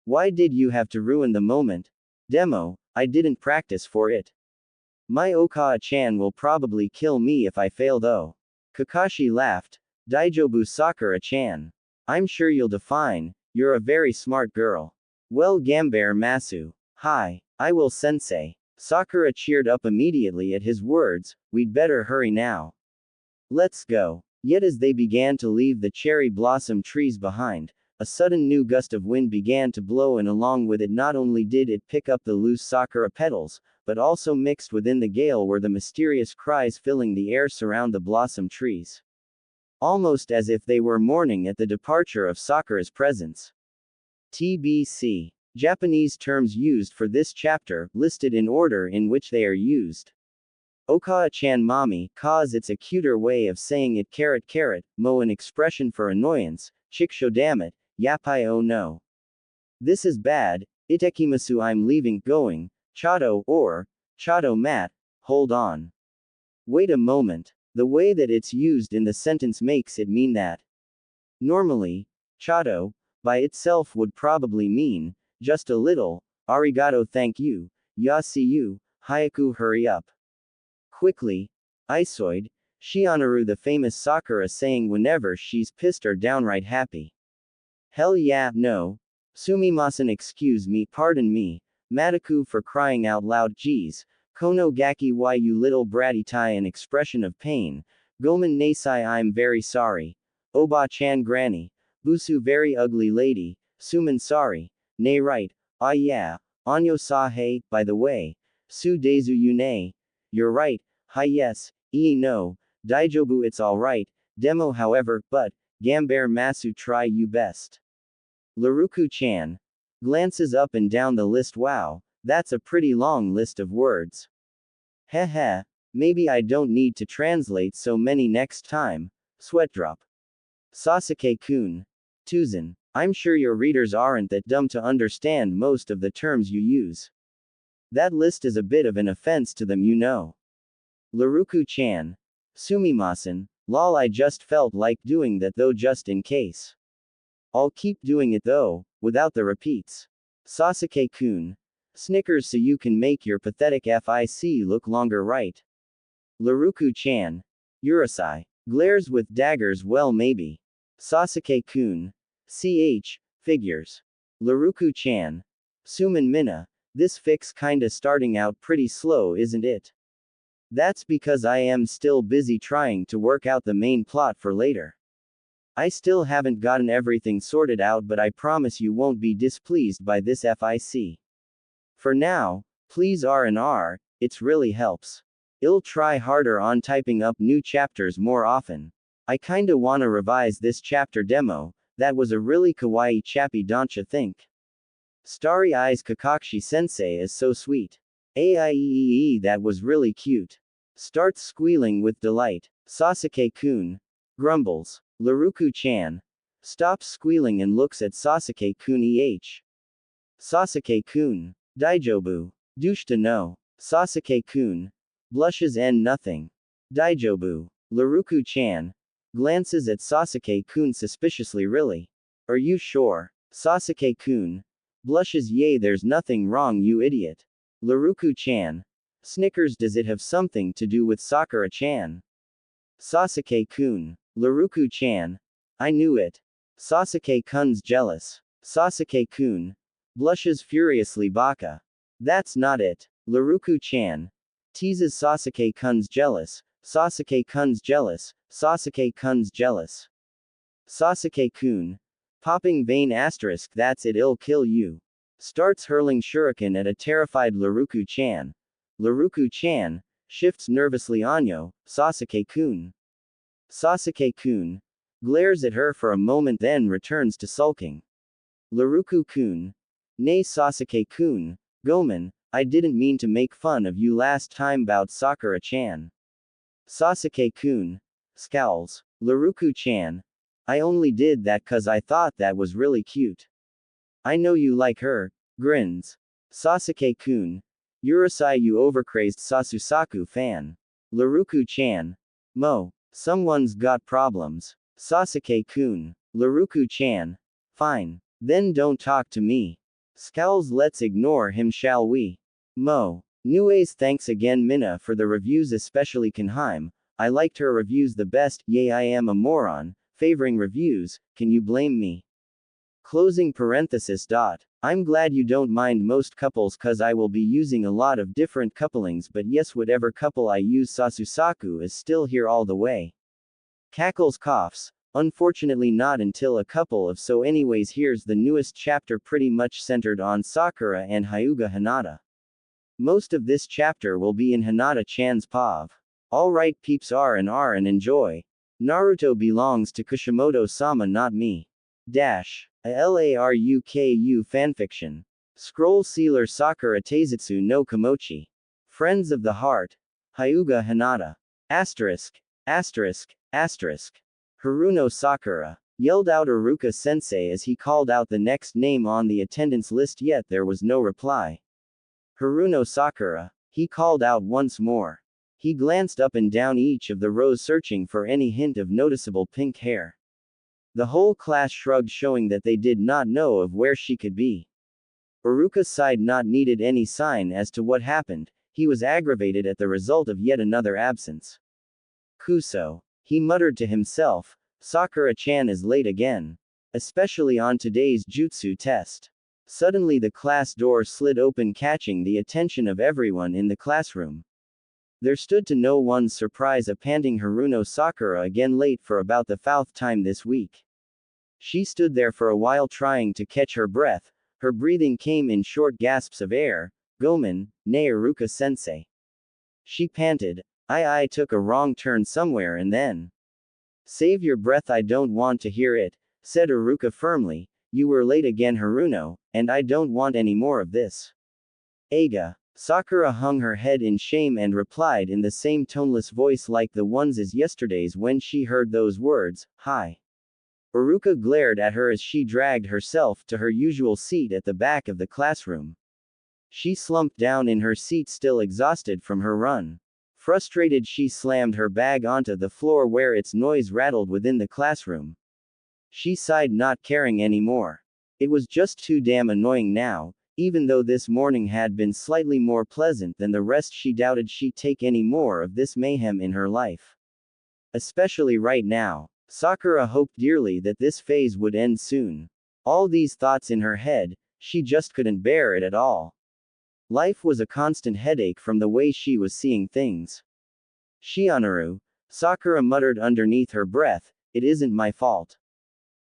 Why did you have to ruin the moment? Demo, I didn't practice for it. My Okawa-chan will probably kill me if I fail though. Kakashi laughed. Daijobu, Sakura-chan. I'm sure you'll do fine, you're a very smart girl. Well, Gambare Masu. Hi, I will, sensei. Sakura cheered up immediately at his words. We'd better hurry now. Let's go. Yet as they began to leave the cherry blossom trees behind, a sudden new gust of wind began to blow, and along with it not only did it pick up the loose sakura petals, but also mixed within the gale were the mysterious cries filling the air surround the blossom trees. Almost as if they were mourning at the departure of Sakura's presence. TBC. Japanese terms used for this chapter, listed in order in which they are used. Okawa-chan mami, cause it's a cuter way of saying it, .. mo an expression for annoyance, chiksho damn it, yapai oh no. This is bad, itekimasu I'm leaving, going, chato, or, chato mat, hold on. Wait a moment, the way that it's used in the sentence makes it mean that. Normally, chato, by itself would probably mean, just a little, arigato thank you, ya see you, hayaku hurry up. Quickly, isoid, Shianaru the famous Sakura saying whenever she's pissed or downright happy. Hell yeah, no. Sumimasen excuse me, pardon me. Mataku for crying out loud geez. Kono gaki why you little bratty tie an expression of pain. Gomen nasai I'm very sorry. Oba-chan granny. Busu very ugly lady. Suman sorry. Nay right. Ah yeah. Anyo sa hey, by the way. Su dezu yune. You're right. Hi yes. No. Daijobu it's alright. Demo however, but. Gamber masu try you best. Laruku-chan. Glances up and down the list wow. That's a pretty long list of words. Heh. Maybe I don't need to translate so many next time. Sweat drop. Sasuke-kun. Tuzan. I'm sure your readers aren't that dumb to understand most of the terms you use. That list is a bit of an offense to them, you know. Laruku-chan. Sumimasen. Lol, I just felt like doing that though just in case. I'll keep doing it though, without the repeats. Sasuke-kun. Snickers so you can make your pathetic FIC look longer right. Laruku-chan. Urusai. Glares with daggers well maybe. Sasuke-kun. Figures. Laruku-chan. Suman Mina. This fics kinda starting out pretty slow isn't it? That's because I am still busy trying to work out the main plot for later. I still haven't gotten everything sorted out but I promise you won't be displeased by this FIC. For now, please R&R, it's really helps. I'll try harder on typing up new chapters more often. I kinda wanna revise this chapter demo, that was a really kawaii chappy don't ya think? Starry eyes Kakashi sensei is so sweet. Aieee that was really cute. Starts squealing with delight. Sasuke-kun. Grumbles. Laruku-chan. Stops squealing and looks at Sasuke-kun Sasuke-kun. Daijobu. Douche no. Sasuke-kun. Blushes and nothing. Daijobu. Laruku-chan. Glances at Sasuke-kun suspiciously really. Are you sure? Sasuke-kun. Blushes yay there's nothing wrong you idiot. Laruku-chan. Snickers does it have something to do with Sakura-chan? Sasuke-kun. Laruku-chan. I knew it. Sasuke-kun's jealous. Sasuke-kun. Blushes furiously baka. That's not it. Laruku-chan. Teases Sasuke-kun's jealous. Sasuke-kun's jealous. Sasuke-kun's jealous. Sasuke-kun. Popping vein asterisk that's it I'll kill you. Starts hurling shuriken at a terrified Laruku-chan. Laruku-chan. Shifts nervously Anyo. Sasuke-kun. Sasuke-kun. Glares at her for a moment then returns to sulking. Laruku-kun. Nay Sasuke-kun. Gomen, I didn't mean to make fun of you last time bout Sakura-chan. Sasuke-kun. Scowls. Laruku-chan. I only did that cause I thought that was really cute. I know you like her. Grins. Sasuke-kun. Urusai you overcrazed Sasusaku fan. Laruku-chan. Mo. Someone's got problems. Sasuke-kun. Laruku-chan. Fine. Then don't talk to me. Scowls let's ignore him shall we? Mo. Anyways thanks again Mina for the reviews especially Kanheim. I liked her reviews the best, yay I am a moron, favoring reviews, can you blame me? Closing parenthesis dot. I'm glad you don't mind most couples cause I will be using a lot of different couplings but yes whatever couple I use Sasusaku is still here all the way. Cackles coughs. Unfortunately not until a couple of so anyways here's the newest chapter pretty much centered on Sakura and Hyuga Hinata. Most of this chapter will be in Hinata-chan's POV. Alright peeps R&R and enjoy. Naruto belongs to Kishimoto-sama not me. Dash. A LARUKU fanfiction. Scroll Sealer Sakura Taizutsu no Komochi. Friends of the Heart. Hyuga Hinata. Asterisk. Asterisk. Asterisk. Haruno Sakura. Yelled out Iruka sensei as he called out the next name on the attendance list yet there was no reply. Haruno Sakura. He called out once more. He glanced up and down each of the rows searching for any hint of noticeable pink hair. The whole class shrugged showing that they did not know of where she could be. Iruka's side not needed any sign as to what happened, he was aggravated at the result of yet another absence. Kuso. He muttered to himself, Sakura-chan is late again. Especially on today's jutsu test. Suddenly the class door slid open, catching the attention of everyone in the classroom. There stood to no one's surprise a panting Haruno Sakura, again late for about the fourth time this week. She stood there for a while trying to catch her breath. Her breathing came in short gasps of air. Gomen, ne Iruka-sensei. She panted. I took a wrong turn somewhere and then. Save your breath, I don't want to hear it, said Iruka firmly. You were late again, Haruno, and I don't want any more of this. Aga. Sakura hung her head in shame and replied in the same toneless voice like the ones as yesterday's when she heard those words, hi. Iruka glared at her as she dragged herself to her usual seat at the back of the classroom. She slumped down in her seat, still exhausted from her run. Frustrated, she slammed her bag onto the floor where its noise rattled within the classroom. She sighed, not caring anymore. It was just too damn annoying now. Even though this morning had been slightly more pleasant than the rest, she doubted she'd take any more of this mayhem in her life. Especially right now. Sakura hoped dearly that this phase would end soon. All these thoughts in her head, she just couldn't bear it at all. Life was a constant headache from the way she was seeing things. Shianaru, Sakura muttered underneath her breath, it isn't my fault.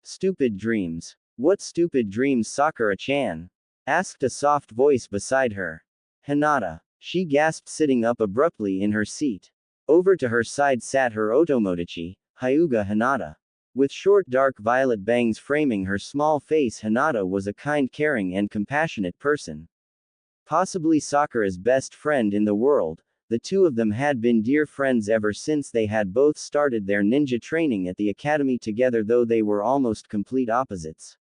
Stupid dreams. What stupid dreams, Sakura-chan? Asked a soft voice beside her. Hinata. She gasped, sitting up abruptly in her seat. Over to her side sat her otomodachi, Hyuga Hinata. With short dark violet bangs framing her small face, Hinata was a kind, caring and compassionate person. Possibly Sakura's best friend in the world. The two of them had been dear friends ever since they had both started their ninja training at the academy together, though they were almost complete opposites.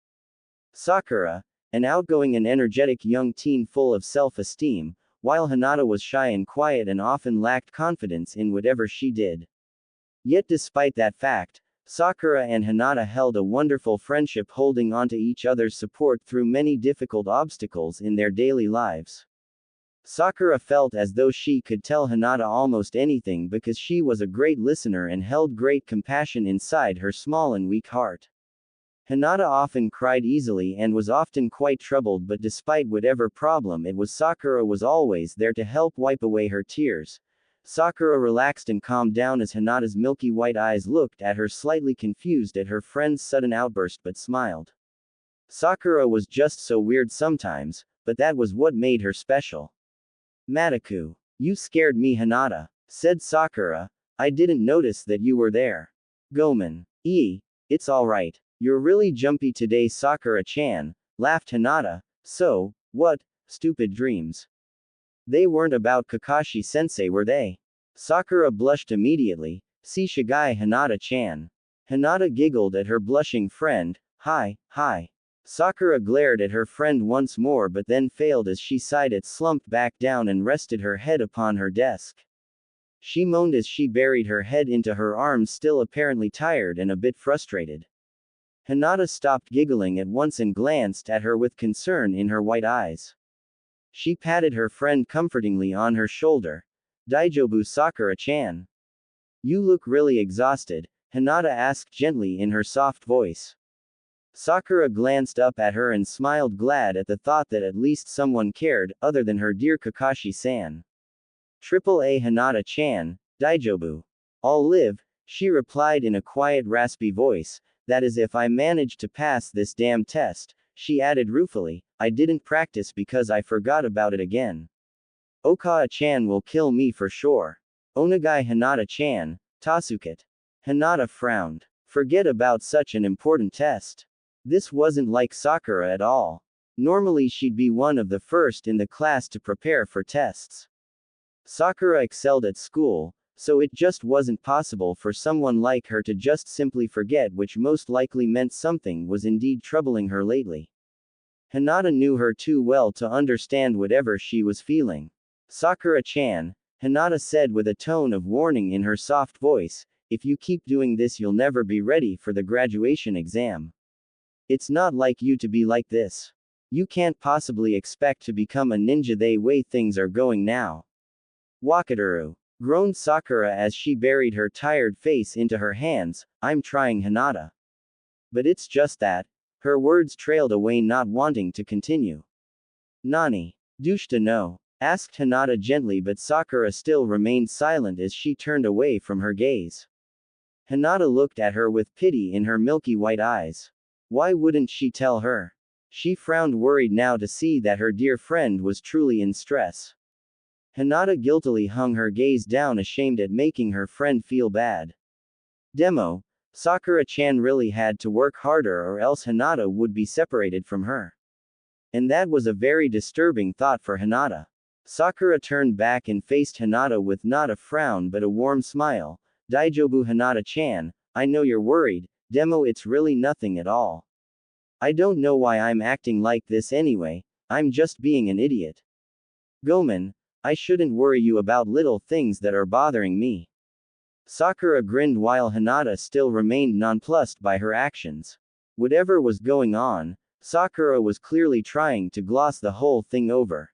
Sakura, an outgoing and energetic young teen full of self-esteem, while Hinata was shy and quiet and often lacked confidence in whatever she did. Yet despite that fact, Sakura and Hinata held a wonderful friendship, holding onto each other's support through many difficult obstacles in their daily lives. Sakura felt as though she could tell Hinata almost anything because she was a great listener and held great compassion inside her small and weak heart. Hinata often cried easily and was often quite troubled, but despite whatever problem it was, Sakura was always there to help wipe away her tears. Sakura relaxed and calmed down as Hinata's milky white eyes looked at her, slightly confused at her friend's sudden outburst, but smiled. Sakura was just so weird sometimes, but that was what made her special. Mataku. You scared me, Hinata, said Sakura. I didn't notice that you were there. Gomen. It's alright. You're really jumpy today, Sakura-chan, laughed Hinata. So, what? Stupid dreams. They weren't about Kakashi-sensei, were they? Sakura blushed immediately. See, Shigai, Hinata-chan. Hinata giggled at her blushing friend. Hi. Sakura glared at her friend once more, but then failed as she sighed and slumped back down and rested her head upon her desk. She moaned as she buried her head into her arms, still apparently tired and a bit frustrated. Hinata stopped giggling at once and glanced at her with concern in her white eyes. She patted her friend comfortingly on her shoulder. Daijobu, Sakura-chan? You look really exhausted, Hinata asked gently in her soft voice. Sakura glanced up at her and smiled, glad at the thought that at least someone cared, other than her dear Kakashi-san. AAA, Hinata-chan, Daijobu. I'll live, she replied in a quiet, raspy voice. That is, if I manage to pass this damn test, she added ruefully. I didn't practice because I forgot about it again. Okawa-chan will kill me for sure. Onagai, Hinata-chan, Tasuket. Hinata frowned. Forget about such an important test. This wasn't like Sakura at all. Normally she'd be one of the first in the class to prepare for tests. Sakura excelled at school, so it just wasn't possible for someone like her to just simply forget, which most likely meant something was indeed troubling her lately. Hinata knew her too well to understand whatever she was feeling. Sakura-chan, Hinata said with a tone of warning in her soft voice, if you keep doing this you'll never be ready for the graduation exam. It's not like you to be like this. You can't possibly expect to become a ninja the way things are going now. Wakataru. groaned Sakura as she buried her tired face into her hands. I'm trying, Hinata. But it's just that. Her words trailed away, not wanting to continue. Nani? Dushta no? Asked Hinata gently, but Sakura still remained silent as she turned away from her gaze. Hinata looked at her with pity in her milky white eyes. Why wouldn't she tell her? She frowned, worried now to see that her dear friend was truly in stress. Hinata guiltily hung her gaze down, ashamed at making her friend feel bad. Demo. Sakura-chan really had to work harder, or else Hinata would be separated from her. And that was a very disturbing thought for Hinata. Sakura turned back and faced Hinata with not a frown but a warm smile. Daijobu, Hinata-chan, I know you're worried. Demo, it's really nothing at all. I don't know why I'm acting like this anyway, I'm just being an idiot. Gomen, I shouldn't worry you about little things that are bothering me. Sakura grinned while Hinata still remained nonplussed by her actions. Whatever was going on, Sakura was clearly trying to gloss the whole thing over.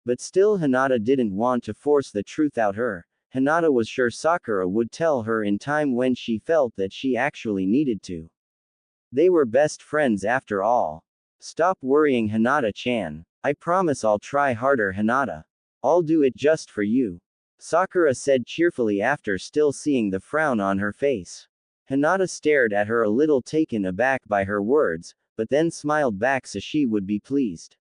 But still Hinata didn't want to force the truth out her. Hinata was sure Sakura would tell her in time when she felt that she actually needed to. They were best friends after all. Stop worrying, Hinata-chan. I promise I'll try harder, Hinata. I'll do it just for you. Sakura said cheerfully after still seeing the frown on her face. Hinata stared at her a little taken aback by her words, but then smiled back so she would be pleased.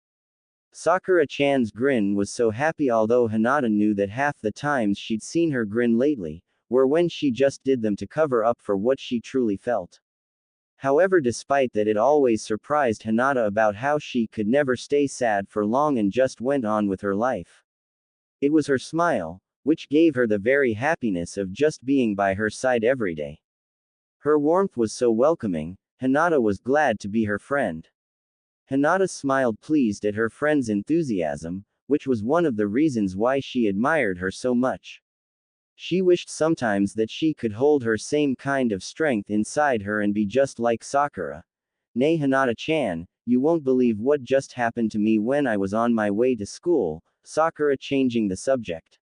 Sakura-chan's grin was so happy, although Hinata knew that half the times she'd seen her grin lately were when she just did them to cover up for what she truly felt. However, despite that, it always surprised Hinata about how she could never stay sad for long and just went on with her life. It was her smile, which gave her the very happiness of just being by her side every day. Her warmth was so welcoming, Hinata was glad to be her friend. Hinata smiled, pleased at her friend's enthusiasm, which was one of the reasons why she admired her so much. She wished sometimes that she could hold her same kind of strength inside her and be just like Sakura. Nay, Hinata-chan, you won't believe what just happened to me when I was on my way to school, Sakura changing the subject.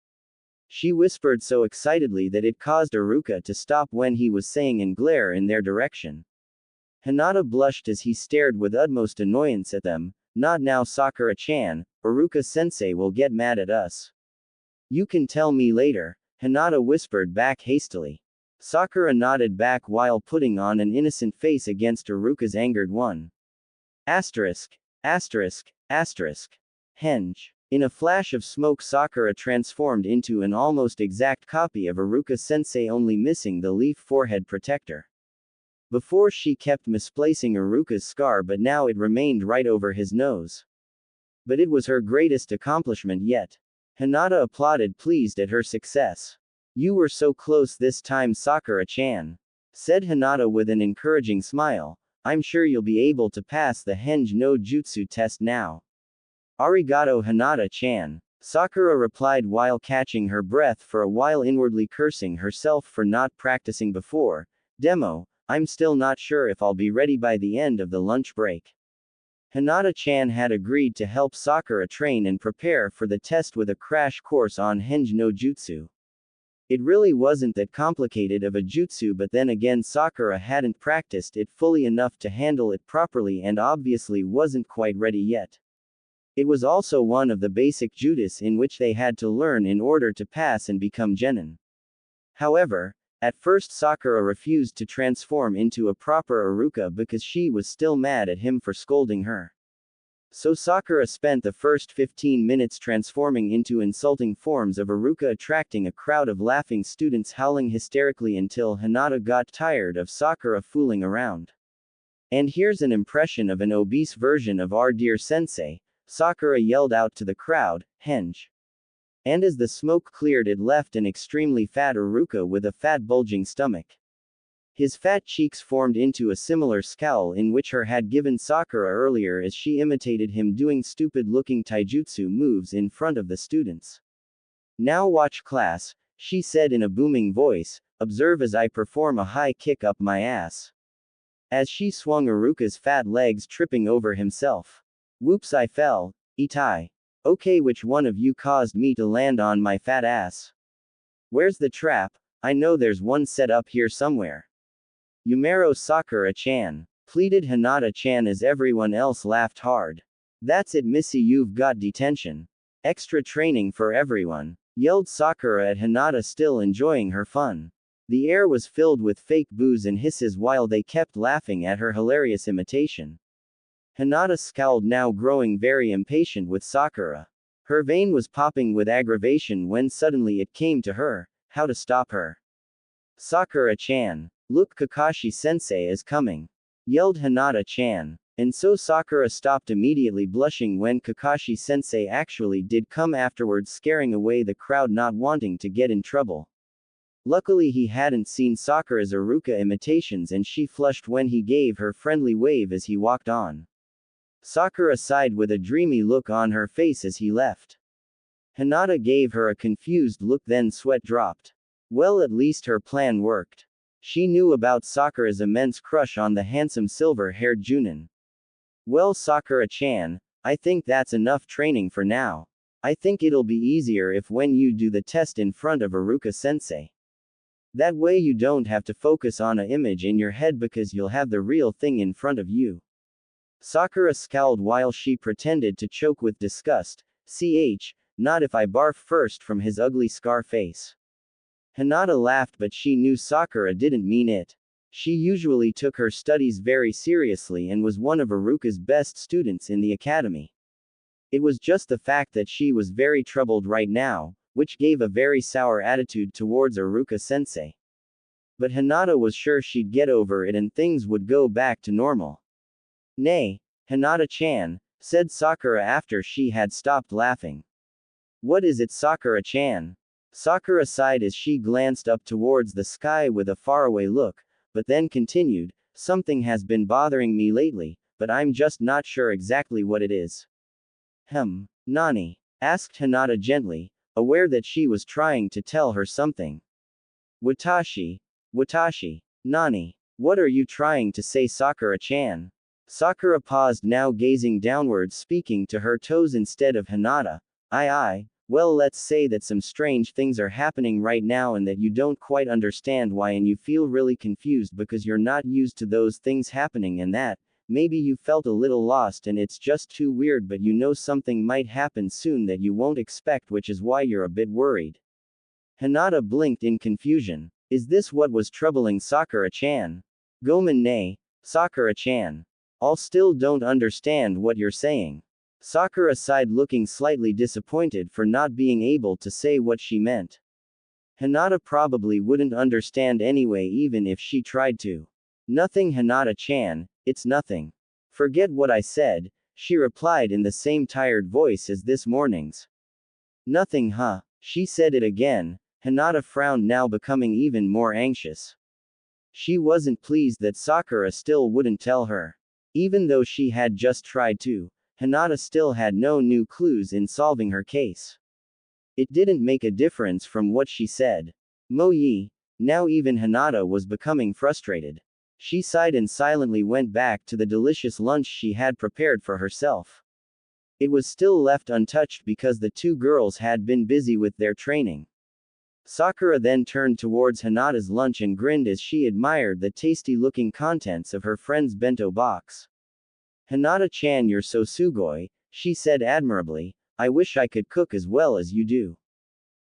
She whispered so excitedly that it caused Iruka to stop when he was saying and glare in their direction. Hinata blushed as he stared with utmost annoyance at them. Not now, Sakura-chan, Iruka-sensei will get mad at us. You can tell me later, Hinata whispered back hastily. Sakura nodded back while putting on an innocent face against Iruka's angered one. Asterisk. Asterisk. Asterisk. Henge. In a flash of smoke, Sakura transformed into an almost exact copy of Iruka-sensei, only missing the leaf forehead protector. Before she kept misplacing Iruka's scar, but now it remained right over his nose. But it was her greatest accomplishment yet. Hinata applauded, pleased at her success. You were so close this time, Sakura-chan, said Hinata with an encouraging smile. I'm sure you'll be able to pass the Henge no Jutsu test now. Arigato, Hinata-chan, Sakura replied while catching her breath for a while, inwardly cursing herself for not practicing before. Demo, I'm still not sure if I'll be ready by the end of the lunch break. Hinata-chan had agreed to help Sakura train and prepare for the test with a crash course on Henge no Jutsu. It really wasn't that complicated of a jutsu, but then again Sakura hadn't practiced it fully enough to handle it properly and obviously wasn't quite ready yet. It was also one of the basic jutsu in which they had to learn in order to pass and become genin. However, at first Sakura refused to transform into a proper Iruka because she was still mad at him for scolding her. So Sakura spent the first 15 minutes transforming into insulting forms of Iruka, attracting a crowd of laughing students howling hysterically until Hinata got tired of Sakura fooling around. And here's an impression of an obese version of our dear sensei, Sakura yelled out to the crowd, Henge. And as the smoke cleared, it left an extremely fat Iruka with a fat bulging stomach. His fat cheeks formed into a similar scowl in which her had given Sakura earlier as she imitated him doing stupid-looking taijutsu moves in front of the students. Now watch, class, she said in a booming voice, observe as I perform a high kick up my ass. As she swung Iruka's fat legs, tripping over himself. Whoops, I fell. Itai. Okay, which one of you caused me to land on my fat ass? Where's the trap? I know there's one set up here somewhere. Yumero Sakura-chan, pleaded Hinata-chan as everyone else laughed hard. That's it, Missy, you've got detention. Extra training for everyone, yelled Sakura at Hinata, still enjoying her fun. The air was filled with fake boos and hisses while they kept laughing at her hilarious imitation. Hinata scowled, now growing very impatient with Sakura. Her vein was popping with aggravation when suddenly it came to her how to stop her. Sakura-chan, look, Kakashi-sensei is coming, yelled Hinata-chan. And so Sakura stopped immediately, blushing when Kakashi-sensei actually did come afterwards, scaring away the crowd, not wanting to get in trouble. Luckily he hadn't seen Sakura's Iruka imitations and she flushed when he gave her friendly wave as he walked on. Sakura sighed with a dreamy look on her face as he left. Hinata gave her a confused look, then sweat dropped. Well, at least her plan worked. She knew about Sakura's immense crush on the handsome silver-haired Junin. Well, Sakura-chan, I think that's enough training for now. I think it'll be easier if when you do the test in front of Iruka-sensei. That way you don't have to focus on an image in your head because you'll have the real thing in front of you. Sakura scowled while she pretended to choke with disgust. Not if I barf first, from his ugly scar face. Hinata laughed, but she knew Sakura didn't mean it. She usually took her studies very seriously and was one of Iruka's best students in the academy. It was just the fact that she was very troubled right now, which gave a very sour attitude towards Iruka-sensei. But Hinata was sure she'd get over it and things would go back to normal. Nay, Hinata-chan, said Sakura after she had stopped laughing. What is it, Sakura-chan? Sakura sighed as she glanced up towards the sky with a faraway look, but then continued, something has been bothering me lately, but I'm just not sure exactly what it is. Nani? Asked Hinata gently, aware that she was trying to tell her something. Watashi. Nani? What are you trying to say, Sakura-chan? Sakura paused, now gazing downwards, speaking to her toes instead of Hinata. Well, let's say that some strange things are happening right now and that you don't quite understand why, and you feel really confused because you're not used to those things happening, and that, maybe you felt a little lost and it's just too weird, but you know something might happen soon that you won't expect, which is why you're a bit worried. Hinata blinked in confusion. Is this what was troubling Sakura-chan? Gomen ne, Sakura-chan. I'll still don't understand what you're saying. Sakura sighed, looking slightly disappointed for not being able to say what she meant. Hinata probably wouldn't understand anyway even if she tried to. Nothing, Hinata-chan, it's nothing. Forget what I said, she replied in the same tired voice as this morning's. Nothing, huh? She said it again. Hinata frowned, now becoming even more anxious. She wasn't pleased that Sakura still wouldn't tell her. Even though she had just tried to, Hinata still had no new clues in solving her case. It didn't make a difference from what she said. Mo Yi. Now even Hinata was becoming frustrated. She sighed and silently went back to the delicious lunch she had prepared for herself. It was still left untouched because the two girls had been busy with their training. Sakura then turned towards Hinata's lunch and grinned as she admired the tasty-looking contents of her friend's bento box. Hinata-chan, you're so sugoi, she said admirably. I wish I could cook as well as you do.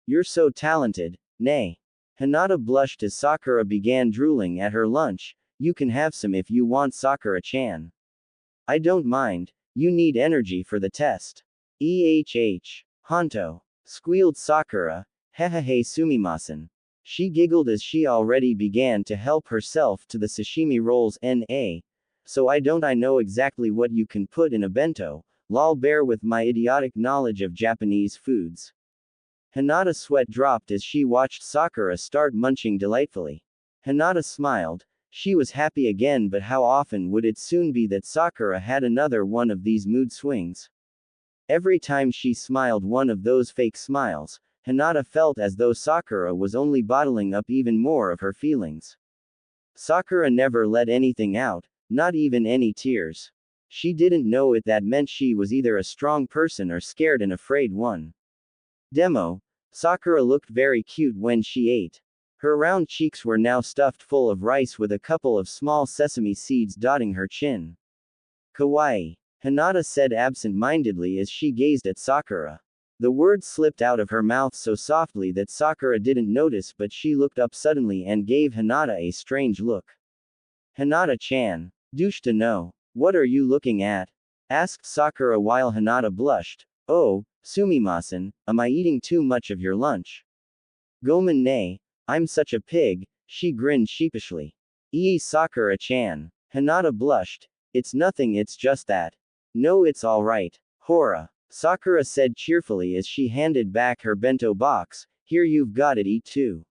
You're so talented. Nay. Hinata blushed as Sakura began drooling at her lunch. You can have some if you want, Sakura-chan. I don't mind. You need energy for the test. Honto. Squealed Sakura. Hehehe, sumimasen. She giggled as she already began to help herself to the sashimi rolls. So I know exactly what you can put in a bento. Lol, bear with my idiotic knowledge of Japanese foods. Hinata's sweat dropped as she watched Sakura start munching delightfully. Hinata smiled. She was happy again, but how often would it soon be that Sakura had another one of these mood swings? Every time she smiled one of those fake smiles, Hinata felt as though Sakura was only bottling up even more of her feelings. Sakura never let anything out, not even any tears. She didn't know if that meant she was either a strong person or scared and afraid one. Demo. Sakura looked very cute when she ate. Her round cheeks were now stuffed full of rice with a couple of small sesame seeds dotting her chin. Kawaii, Hinata said absent-mindedly as she gazed at Sakura. The words slipped out of her mouth so softly that Sakura didn't notice, but she looked up suddenly and gave Hinata a strange look. Hinata-chan. Douche no. What are you looking at? Asked Sakura while Hinata blushed. Oh, Sumimasen, am I eating too much of your lunch? Gomen ne, I'm such a pig, she grinned sheepishly. Sakura-chan. Hinata blushed. It's nothing, it's just that. No, it's alright. Hora. Sakura said cheerfully as she handed back her bento box. Here, you've got it, eat too.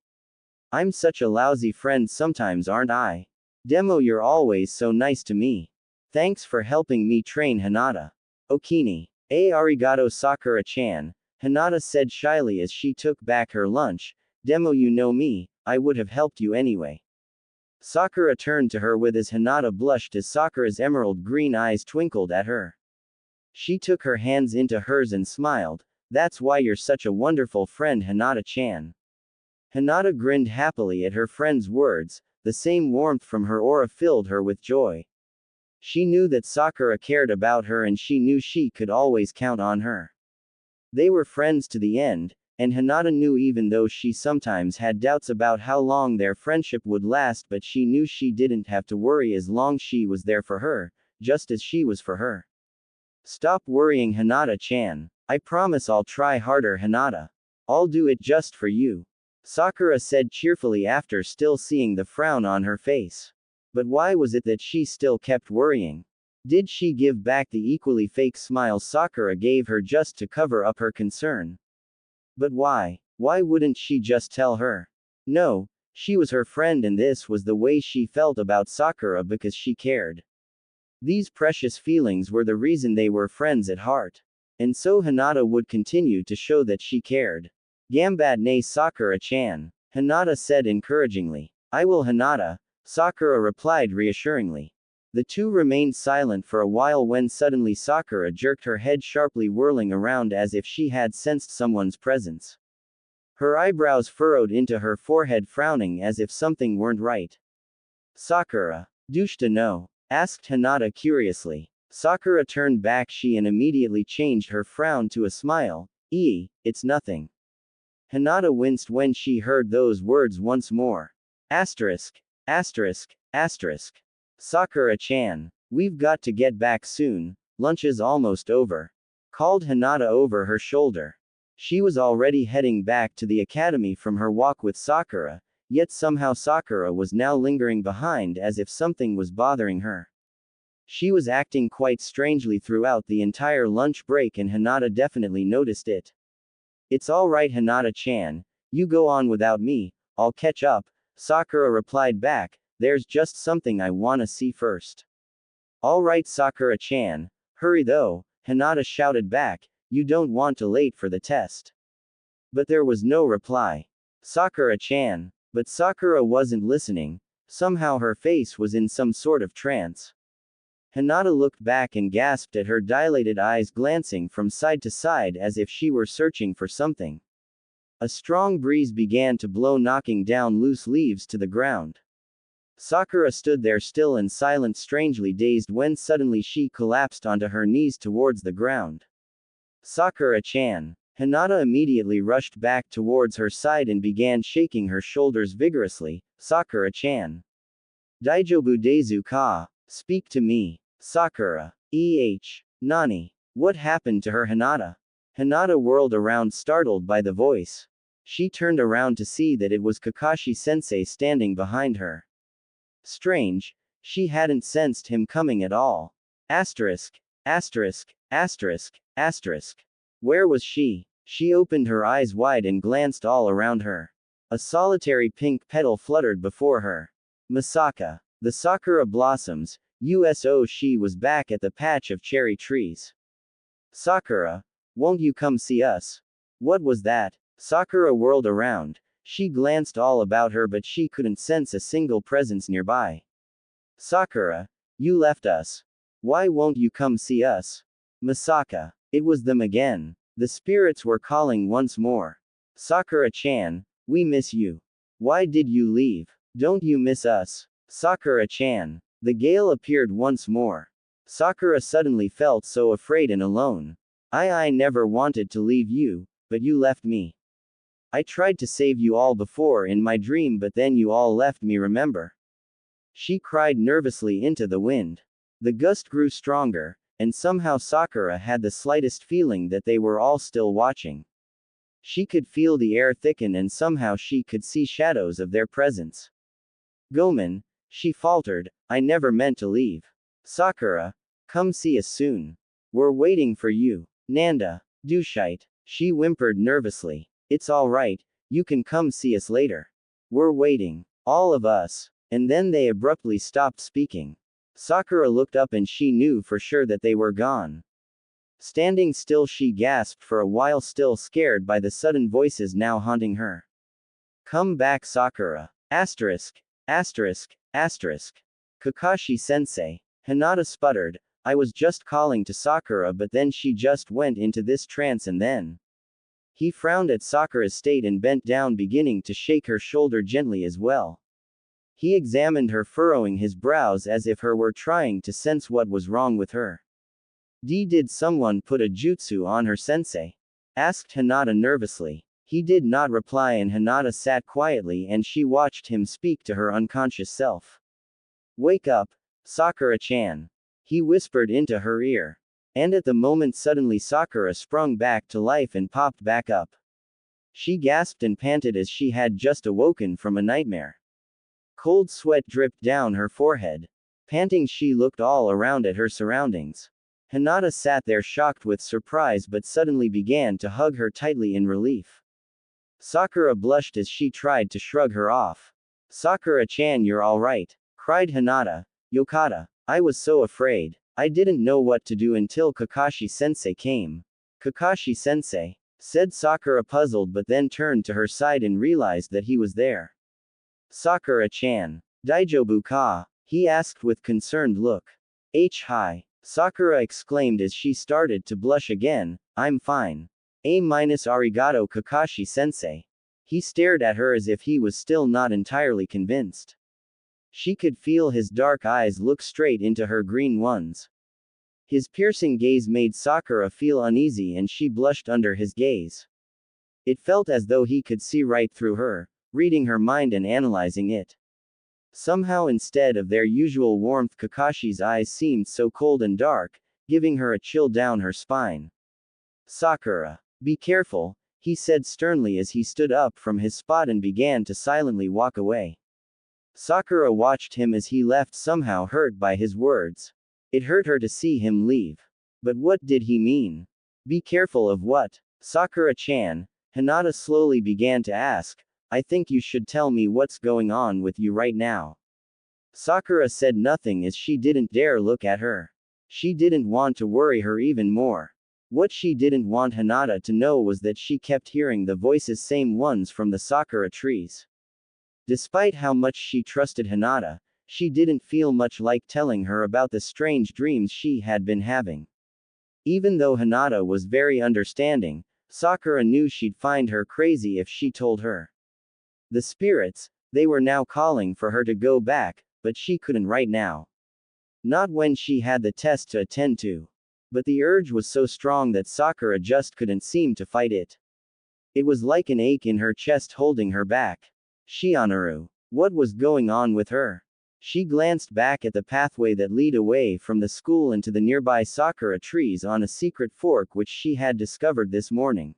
I'm such a lousy friend sometimes, aren't I? Demo, you're always so nice to me. Thanks for helping me train, Hinata. Okini. Arigato, Sakura-chan, Hinata said shyly as she took back her lunch. Demo, you know me, I would have helped you anyway. Sakura turned to her with as Hinata blushed as Sakura's emerald green eyes twinkled at her. She took her hands into hers and smiled. That's why you're such a wonderful friend, Hinata-chan. Hinata grinned happily at her friend's words. The same warmth from her aura filled her with joy. She knew that Sakura cared about her and she knew she could always count on her. They were friends to the end, and Hinata knew even though she sometimes had doubts about how long their friendship would last, but she knew she didn't have to worry as long she was there for her, just as she was for her. Stop worrying, Hinata-chan. I promise I'll try harder, Hinata. I'll do it just for you. Sakura said cheerfully after still seeing the frown on her face. But why was it that she still kept worrying? Did she give back the equally fake smile Sakura gave her just to cover up her concern? But why? Why wouldn't she just tell her? No, she was her friend and this was the way she felt about Sakura because she cared. These precious feelings were the reason they were friends at heart. And so Hinata would continue to show that she cared. Gambad ne, Sakura-chan, Hinata said encouragingly. I will, Hinata, Sakura replied reassuringly. The two remained silent for a while when suddenly Sakura jerked her head sharply, whirling around as if she had sensed someone's presence. Her eyebrows furrowed into her forehead, frowning as if something weren't right. Sakura. Douche no? Asked Hinata curiously. Sakura turned back and immediately changed her frown to a smile. It's nothing. Hinata winced when she heard those words once more. Asterisk. Asterisk. Asterisk. Sakura-chan. We've got to get back soon, lunch is almost over. Called Hinata over her shoulder. She was already heading back to the academy from her walk with Sakura, yet somehow Sakura was now lingering behind as if something was bothering her. She was acting quite strangely throughout the entire lunch break and Hinata definitely noticed it. It's alright, Hinata-chan, you go on without me, I'll catch up, Sakura replied back. There's just something I wanna see first. Alright, Sakura-chan, hurry though, Hinata shouted back. You don't want to late for the test. But there was no reply. Sakura-chan. But Sakura wasn't listening. Somehow her face was in some sort of trance. Hinata looked back and gasped at her dilated eyes glancing from side to side as if she were searching for something. A strong breeze began to blow, knocking down loose leaves to the ground. Sakura stood there still and silent, strangely dazed, when suddenly she collapsed onto her knees towards the ground. Sakura-chan. Hinata immediately rushed back towards her side and began shaking her shoulders vigorously. Sakura-chan. Daijobu desu ka? Speak to me. Sakura. Nani? What happened to her, Hinata? Hinata whirled around, startled by the voice. She turned around to see that it was Kakashi-sensei standing behind her. Strange, she hadn't sensed him coming at all. Asterisk. Asterisk. Asterisk. Asterisk. Where was she? She opened her eyes wide and glanced all around her. A solitary pink petal fluttered before her. Masaka. The Sakura blossoms. She was back at the patch of cherry trees. Sakura. Won't you come see us? What was that? Sakura whirled around. She glanced all about her but she couldn't sense a single presence nearby. Sakura. You left us. Why won't you come see us? Masaka. It was them again. The spirits were calling once more. Sakura-chan, we miss you. Why did you leave? Don't you miss us? Sakura-chan. The gale appeared once more. Sakura suddenly felt so afraid and alone. I never wanted to leave you, but you left me. I tried to save you all before in my dream, but then you all left me, remember? She cried nervously into the wind. The gust grew stronger, and somehow Sakura had the slightest feeling that they were all still watching. She could feel the air thicken and somehow she could see shadows of their presence. Gomen, she faltered, I never meant to leave. Sakura, come see us soon. We're waiting for you. Nanda, douchite, she whimpered nervously. It's all right, you can come see us later. We're waiting. All of us. And then they abruptly stopped speaking. Sakura looked up and she knew for sure that they were gone. Standing still, she gasped for a while, still scared by the sudden voices now haunting her. Come back, Sakura. Asterisk. Asterisk. Asterisk. Kakashi-sensei. Hinata sputtered, I was just calling to Sakura, but then she just went into this trance and then. He frowned at Sakura's state and bent down, beginning to shake her shoulder gently as well. He examined her, furrowing his brows as if her were trying to sense what was wrong with her. Did someone put a jutsu on her, sensei? Asked Hinata nervously. He did not reply and Hinata sat quietly and she watched him speak to her unconscious self. Wake up, Sakura-chan. He whispered into her ear. And at the moment suddenly Sakura sprung back to life and popped back up. She gasped and panted as she had just awoken from a nightmare. Cold sweat dripped down her forehead. Panting, she looked all around at her surroundings. Hinata sat there shocked with surprise but suddenly began to hug her tightly in relief. Sakura blushed as she tried to shrug her off. Sakura-chan, you're alright, cried Hinata. Yokata, I was so afraid. I didn't know what to do until Kakashi-sensei came. Kakashi-sensei, said Sakura, puzzled, but then turned to her side and realized that he was there. Sakura-chan. Daijobu ka? He asked with concerned look. Hi. Sakura exclaimed as she started to blush again. I'm fine. Arigato, Kakashi-sensei. He stared at her as if he was still not entirely convinced. She could feel his dark eyes look straight into her green ones. His piercing gaze made Sakura feel uneasy and she blushed under his gaze. It felt as though he could see right through her, reading her mind and analyzing it. Somehow, instead of their usual warmth, Kakashi's eyes seemed so cold and dark, giving her a chill down her spine. Sakura, be careful, he said sternly as he stood up from his spot and began to silently walk away. Sakura watched him as he left, somehow hurt by his words. It hurt her to see him leave. But what did he mean? Be careful of what? Sakura-chan, Hinata slowly began to ask. I think you should tell me what's going on with you right now. Sakura said nothing as she didn't dare look at her. She didn't want to worry her even more. What she didn't want Hinata to know was that she kept hearing the voices, same ones from the Sakura trees. Despite how much she trusted Hinata, she didn't feel much like telling her about the strange dreams she had been having. Even though Hinata was very understanding, Sakura knew she'd find her crazy if she told her. The spirits, they were now calling for her to go back, but she couldn't right now. Not when she had the test to attend to. But the urge was so strong that Sakura just couldn't seem to fight it. It was like an ache in her chest holding her back. Shianaru. What was going on with her? She glanced back at the pathway that led away from the school into the nearby Sakura trees on a secret fork which she had discovered this morning.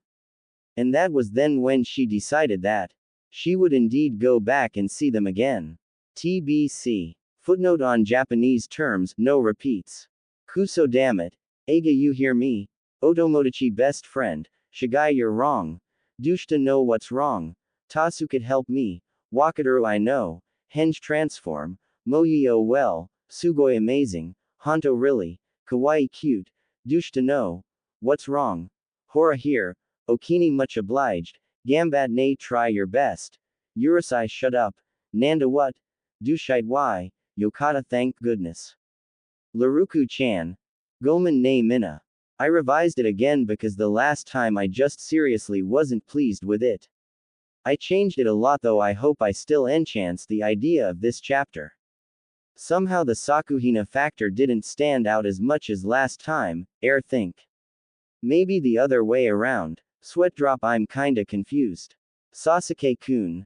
And that was then when she decided that she would indeed go back and see them again. TBC. Footnote on Japanese terms, no repeats. Kuso, damn it. Eiga, you hear me? Otomodachi, best friend. Shigai, you're wrong. Dushita, know what's wrong. Tasukit, help me. Wakataru, I know. Henge, transform. Moyi, oh well. Sugoi, amazing. Honto, really. Kawaii, cute. Dushita, know what's wrong. Hora, here. Okini, much obliged. Gambat, nay, try your best. Urusai, shut up. Nanda, what? Dushite, why? Yokata, thank goodness. Laruku-chan. Gomen, nay, Mina. I revised it again because the last time I just seriously wasn't pleased with it. I changed it a lot though. I hope I still enchants the idea of this chapter. Somehow the Sakuhina factor didn't stand out as much as last time, think. Maybe the other way around. Sweat drop. I'm kinda confused. Sasuke-kun.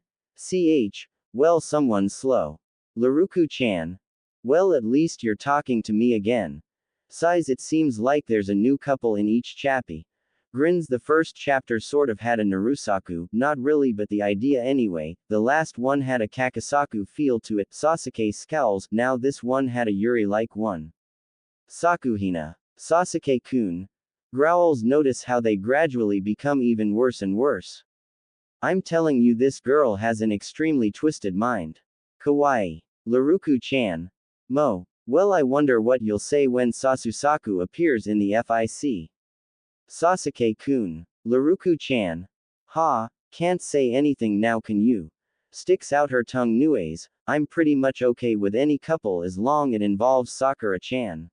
Well, someone's slow. Laruku-chan. Well, at least you're talking to me again. Sighs. It seems like there's a new couple in each chappy. Grins. The first chapter sort of had a Narusaku, not really but the idea anyway, the last one had a Kakasaku feel to it. Sasuke scowls, now this one had a Yuri-like one. Sakuhina. Sasuke-kun. Growls. Notice how they gradually become even worse and worse. I'm telling you this girl has an extremely twisted mind. Kawaii. Laruku-chan. Well, I wonder what you'll say when Sasusaku appears in the FIC. Sasuke-kun. Laruku-chan. Can't say anything now, can you? Sticks out her tongue. Anyways, I'm pretty much okay with any couple as long it involves Sakura-chan.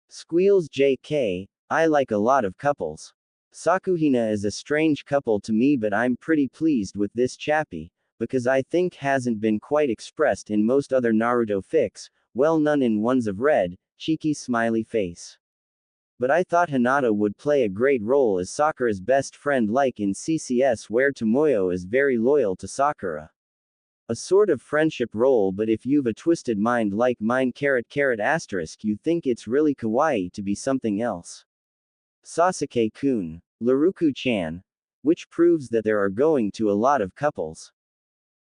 Squeals. JK, I like a lot of couples. Sakuhina is a strange couple to me, but I'm pretty pleased with this chappy, because I think hasn't been quite expressed in most other Naruto fics, well, none in ones of red, cheeky smiley face. But I thought Hinata would play a great role as Sakura's best friend, like in CCS where Tomoyo is very loyal to Sakura. A sort of friendship role, but if you've a twisted mind like mine, ******, you think it's really kawaii to be something else. Sasuke-kun. Laruku-chan. Which proves that there are going to a lot of couples.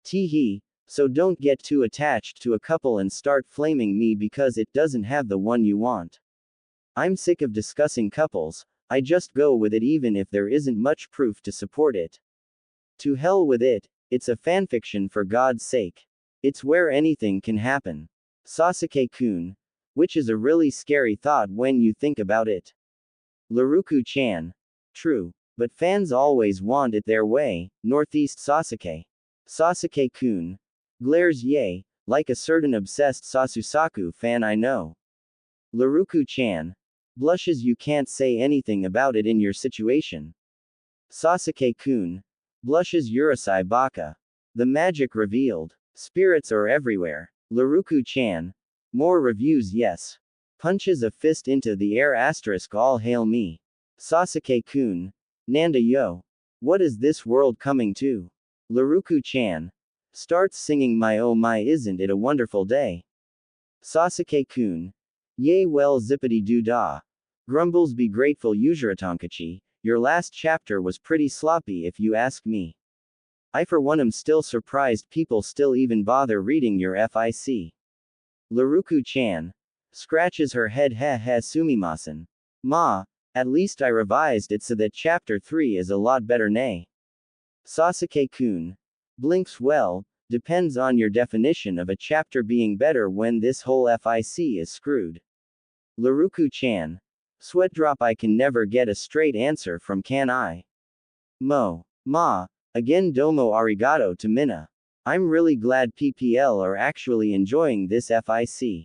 Teehee. So don't get too attached to a couple and start flaming me because it doesn't have the one you want. I'm sick of discussing couples, I just go with it even if there isn't much proof to support it. To hell with it, it's a fanfiction for God's sake. It's where anything can happen. Sasuke-kun. Which is a really scary thought when you think about it. Laruku-chan. True. But fans always want it their way. Northeast Sasuke. Sasuke-kun. Glares. Yay, like a certain obsessed Sasusaku fan I know. Laruku-chan. Blushes. You can't say anything about it in your situation. Sasuke-kun. Blushes. Urusei Baka. The magic revealed. Spirits are everywhere. Laruku-chan. More reviews. Yes. Punches a fist into the air. All hail me. Sasuke-kun. Nanda yo. What is this world coming to? Laruku-chan. Starts singing my oh my, isn't it a wonderful day? Sasuke-kun. Yay, well, zippity doo dah. Grumbles. Be grateful, Yujiratonkachi. Your last chapter was pretty sloppy if you ask me. I for one am still surprised people still even bother reading your FIC. Laruku-chan. Scratches her head. Sumimasen. At least I revised it so that chapter 3 is a lot better, nay. Sasuke-kun. Blinks. Well, depends on your definition of a chapter being better when this whole FIC is screwed. Laruku-chan. Sweat drop. I can never get a straight answer from can I? Again domo arigato to Mina. I'm really glad PPL are actually enjoying this FIC.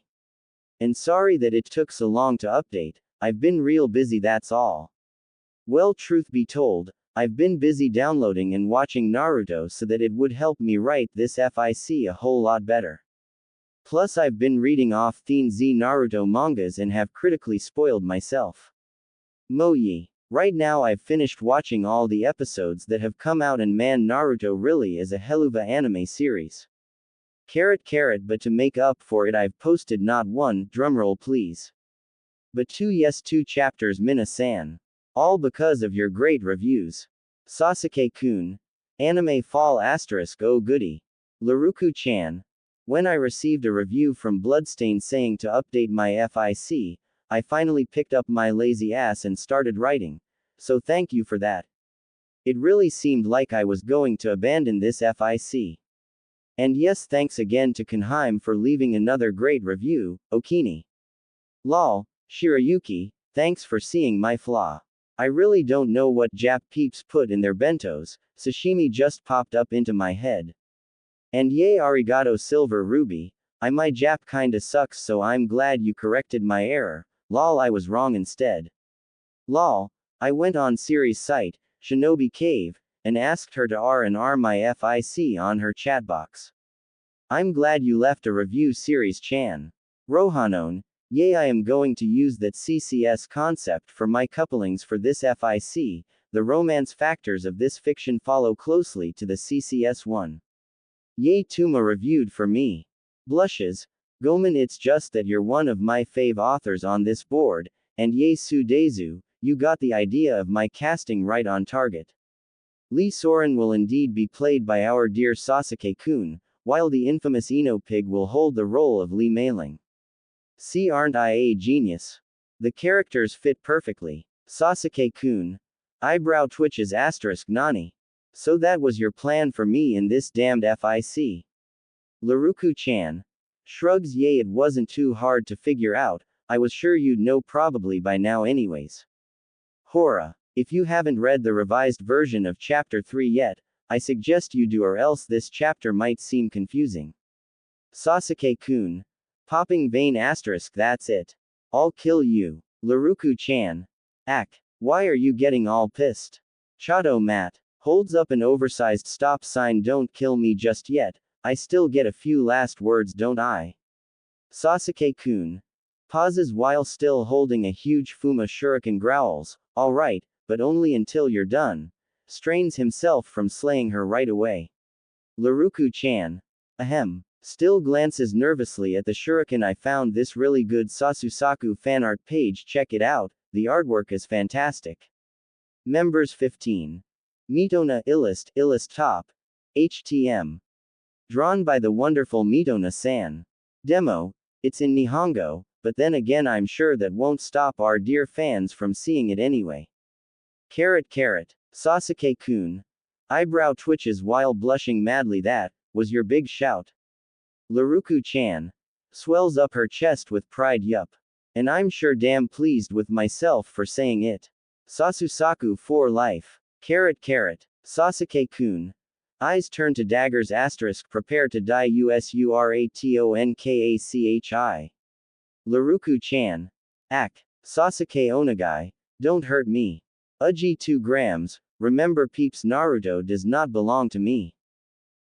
And sorry that it took so long to update, I've been real busy, that's all. Well, truth be told, I've been busy downloading and watching Naruto so that it would help me write this FIC a whole lot better. Plus I've been reading off Thin Z Naruto mangas and have critically spoiled myself. Moyi. Right now I've finished watching all the episodes that have come out, and man, Naruto really is a helluva anime series. But to make up for it I've posted not one, drumroll please, but 2 chapters, Mina-san. All because of your great reviews. Sasuke-kun. Anime fall ***, oh goody. Laruku-chan. When I received a review from Bloodstain saying to update my FIC, I finally picked up my lazy ass and started writing. So thank you for that. It really seemed like I was going to abandon this FIC. And yes, thanks again to Kanheim for leaving another great review, Okini. Lol, Shirayuki, thanks for seeing my flaw. I really don't know what Jap peeps put in their bentos, sashimi just popped up into my head. And yay, arigato Silver Ruby, my Jap kinda sucks, so I'm glad you corrected my error. Lol, I was wrong instead. Lol, I went on Siri's site, Shinobi Cave, and asked her to R&R my FIC on her chatbox. I'm glad you left a review Series-chan. Rohanon, yay, I am going to use that CCS concept for my couplings for this FIC, the romance factors of this fiction follow closely to the CCS one. Yay, Tuma reviewed for me. Blushes, Goman, it's just that you're one of my fave authors on this board, and yay Sudezu, you got the idea of my casting right on target. Lee Soren will indeed be played by our dear Sasuke-kun, while the infamous Ino Pig will hold the role of Lee Mailing. See, aren't I a genius? The characters fit perfectly. Sasuke-kun. Eyebrow twitches asterisk Nani. So that was your plan for me in this damned FIC. Laruku-chan. Shrugs, yay, it wasn't too hard to figure out, I was sure you'd know probably by now anyways. Hora. If you haven't read the revised version of Chapter 3 yet, I suggest you do, or else this chapter might seem confusing. Sasuke-kun. Popping vein asterisk, that's it. I'll kill you. Laruku-chan. Ack. Why are you getting all pissed? Chato Matt. Holds up an oversized stop sign, don't kill me just yet, I still get a few last words, don't I? Sasuke-kun. Pauses while still holding a huge Fuma shuriken, growls, alright, but only until you're done. Strains himself from slaying her right away. Laruku-chan. Ahem. Still glances nervously at the shuriken. I found this really good Sasusaku fanart page, check it out, the artwork is fantastic. Members 15. Mitona Illust Top. HTM. Drawn by the wonderful Mitona-san. Demo. It's in Nihongo, but then again I'm sure that won't stop our dear fans from seeing it anyway. Carrot. Sasuke-kun. Eyebrow twitches while blushing madly. That was your big shout. Laruku-chan. Swells up her chest with pride, yup. And I'm sure damn pleased with myself for saying it. Sasusaku for life. Carrot. Sasuke-kun. Eyes turn to daggers asterisk, prepare to die USURATONKACHI. Laruku-chan. Ack. Sasuke Onagai. Don't hurt me. Uji 2 grams, remember peeps, Naruto does not belong to me.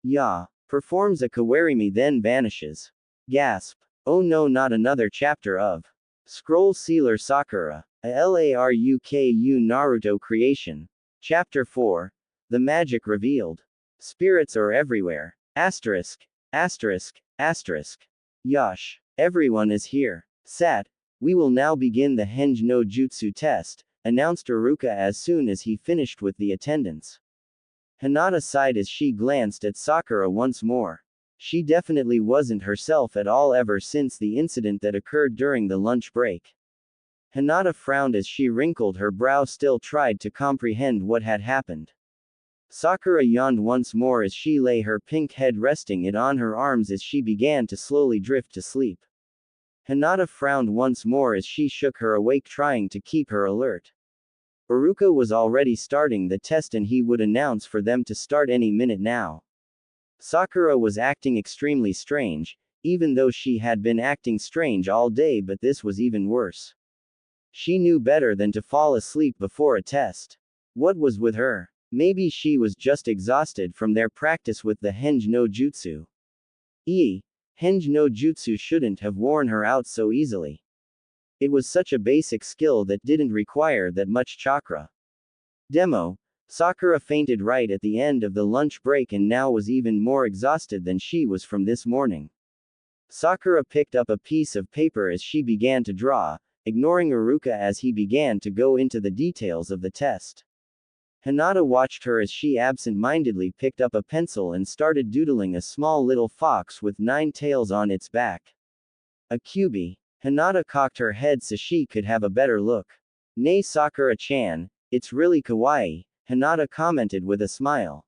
Ya. Performs a kawarimi then vanishes. Gasp. Oh no, not another chapter of Scroll Sealer Sakura. A LARUKU Naruto creation. Chapter 4. The Magic Revealed. Spirits are everywhere. Asterisk. Yosh. Everyone is here. Sat. We will now begin the Henge no Jutsu test, announced Iruka as soon as he finished with the attendance. Hinata sighed as she glanced at Sakura once more. She definitely wasn't herself at all ever since the incident that occurred during the lunch break. Hinata frowned as she wrinkled her brow, still tried to comprehend what had happened. Sakura yawned once more as she lay her pink head resting it on her arms as she began to slowly drift to sleep. Hinata frowned once more as she shook her awake, trying to keep her alert. Iruka was already starting the test and he would announce for them to start any minute now. Sakura was acting extremely strange, even though she had been acting strange all day, but this was even worse. She knew better than to fall asleep before a test. What was with her? Maybe she was just exhausted from their practice with the Henge no Jutsu. Henge no Jutsu shouldn't have worn her out so easily. It was such a basic skill that didn't require that much chakra. Demo. Sakura fainted right at the end of the lunch break and now was even more exhausted than she was from this morning. Sakura picked up a piece of paper as she began to draw, ignoring Iruka as he began to go into the details of the test. Hinata watched her as she absent-mindedly picked up a pencil and started doodling a small little fox with 9 tails on its back. A Kyuubi. Hinata cocked her head so she could have a better look. Nay, Sakura-chan, it's really kawaii, Hinata commented with a smile.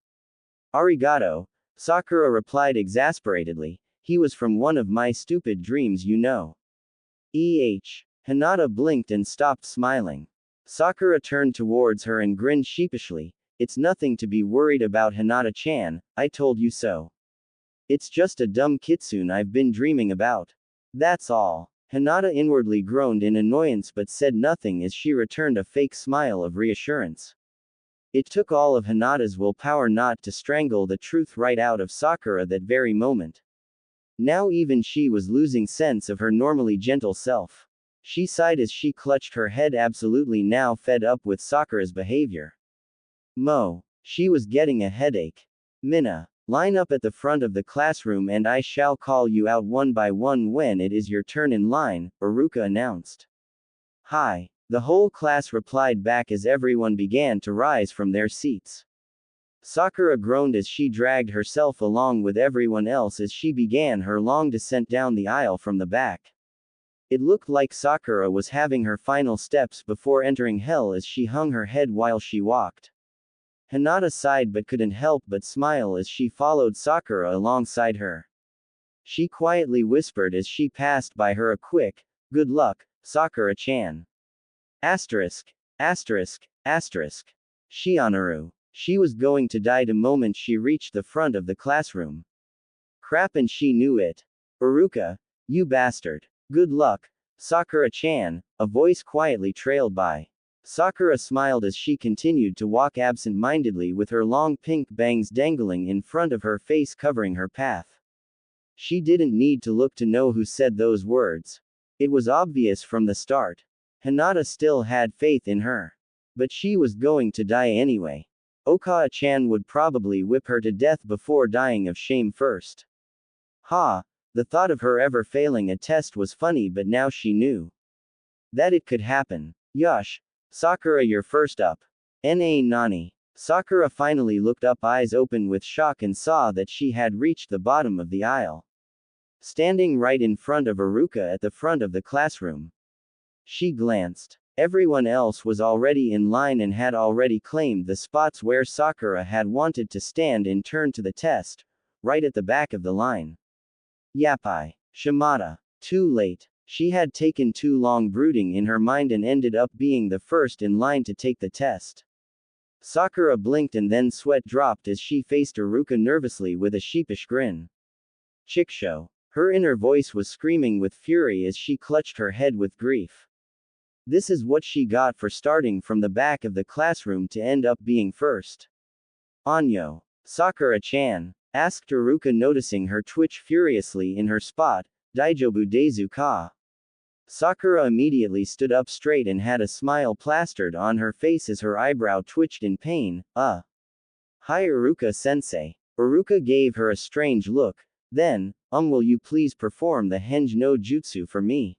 Arigato, Sakura replied exasperatedly, he was from one of my stupid dreams, you know. Hinata blinked and stopped smiling. Sakura turned towards her and grinned sheepishly. It's nothing to be worried about, Hinata-chan, I told you so. It's just a dumb kitsune I've been dreaming about. That's all. Hinata inwardly groaned in annoyance but said nothing as she returned a fake smile of reassurance. It took all of Hinata's willpower not to strangle the truth right out of Sakura that very moment. Now even she was losing sense of her normally gentle self. She sighed as she clutched her head, absolutely now fed up with Sakura's behavior. She was getting a headache. Mina, line up at the front of the classroom and I shall call you out one by one when it is your turn in line, Iruka announced. Hi. The whole class replied back as everyone began to rise from their seats. Sakura groaned as she dragged herself along with everyone else as she began her long descent down the aisle from the back. It looked like Sakura was having her final steps before entering hell as she hung her head while she walked. Hinata sighed but couldn't help but smile as she followed Sakura alongside her. She quietly whispered as she passed by her a quick, "Good luck, Sakura-chan." Asterisk. Asterisk. Asterisk. Shianaru. She was going to die the moment she reached the front of the classroom. Crap, and she knew it. Iruka, you bastard. Good luck, Sakura-chan, a voice quietly trailed by. Sakura smiled as she continued to walk absent-mindedly with her long pink bangs dangling in front of her face covering her path. She didn't need to look to know who said those words. It was obvious from the start. Hinata still had faith in her. But she was going to die anyway. Okawa-chan would probably whip her to death before dying of shame first. The thought of her ever failing a test was funny, but now she knew that it could happen. Yosh. Sakura, you're first up. Nani. Sakura finally looked up, eyes open with shock, and saw that she had reached the bottom of the aisle. Standing right in front of Iruka at the front of the classroom. She glanced. Everyone else was already in line and had already claimed the spots where Sakura had wanted to stand in turn to the test, right at the back of the line. Yapai. Shimada. Too late. She had taken too long brooding in her mind and ended up being the first in line to take the test. Sakura blinked and then sweat dropped as she faced Iruka nervously with a sheepish grin. Chickshow. Her inner voice was screaming with fury as she clutched her head with grief. This is what she got for starting from the back of the classroom to end up being first. Anyo. Sakura-chan, asked Iruka, noticing her twitch furiously in her spot. Daijobu desu ka? Sakura immediately stood up straight and had a smile plastered on her face as her eyebrow twitched in pain. Hi, Iruka-sensei. Iruka gave her a strange look. Then, will you please perform the Henge no Jutsu for me?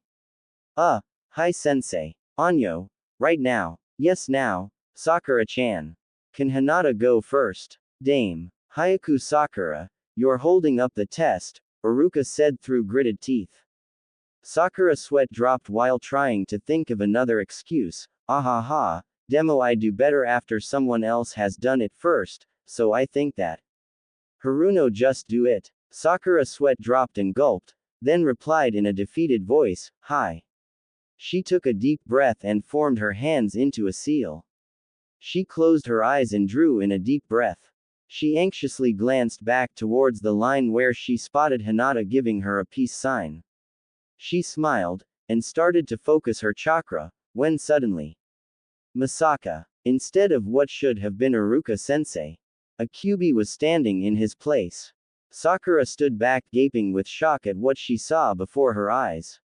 Hi sensei. Anyo. Right now. Yes now. Sakura-chan. Can Hinata go first? Dame. Hayaku Sakura. You're holding up the test, Iruka said through gritted teeth. Sakura sweat dropped while trying to think of another excuse. Demo, I do better after someone else has done it first, so I think that Haruno just do it. Sakura sweat dropped and gulped, then replied in a defeated voice, hi. She took a deep breath and formed her hands into a seal. She closed her eyes and drew in a deep breath. She anxiously glanced back towards the line where she spotted Hinata giving her a peace sign. She smiled, and started to focus her chakra, when suddenly, Masaka, instead of what should have been Iruka-sensei, a Kyuubi was standing in his place. Sakura stood back gaping with shock at what she saw before her eyes.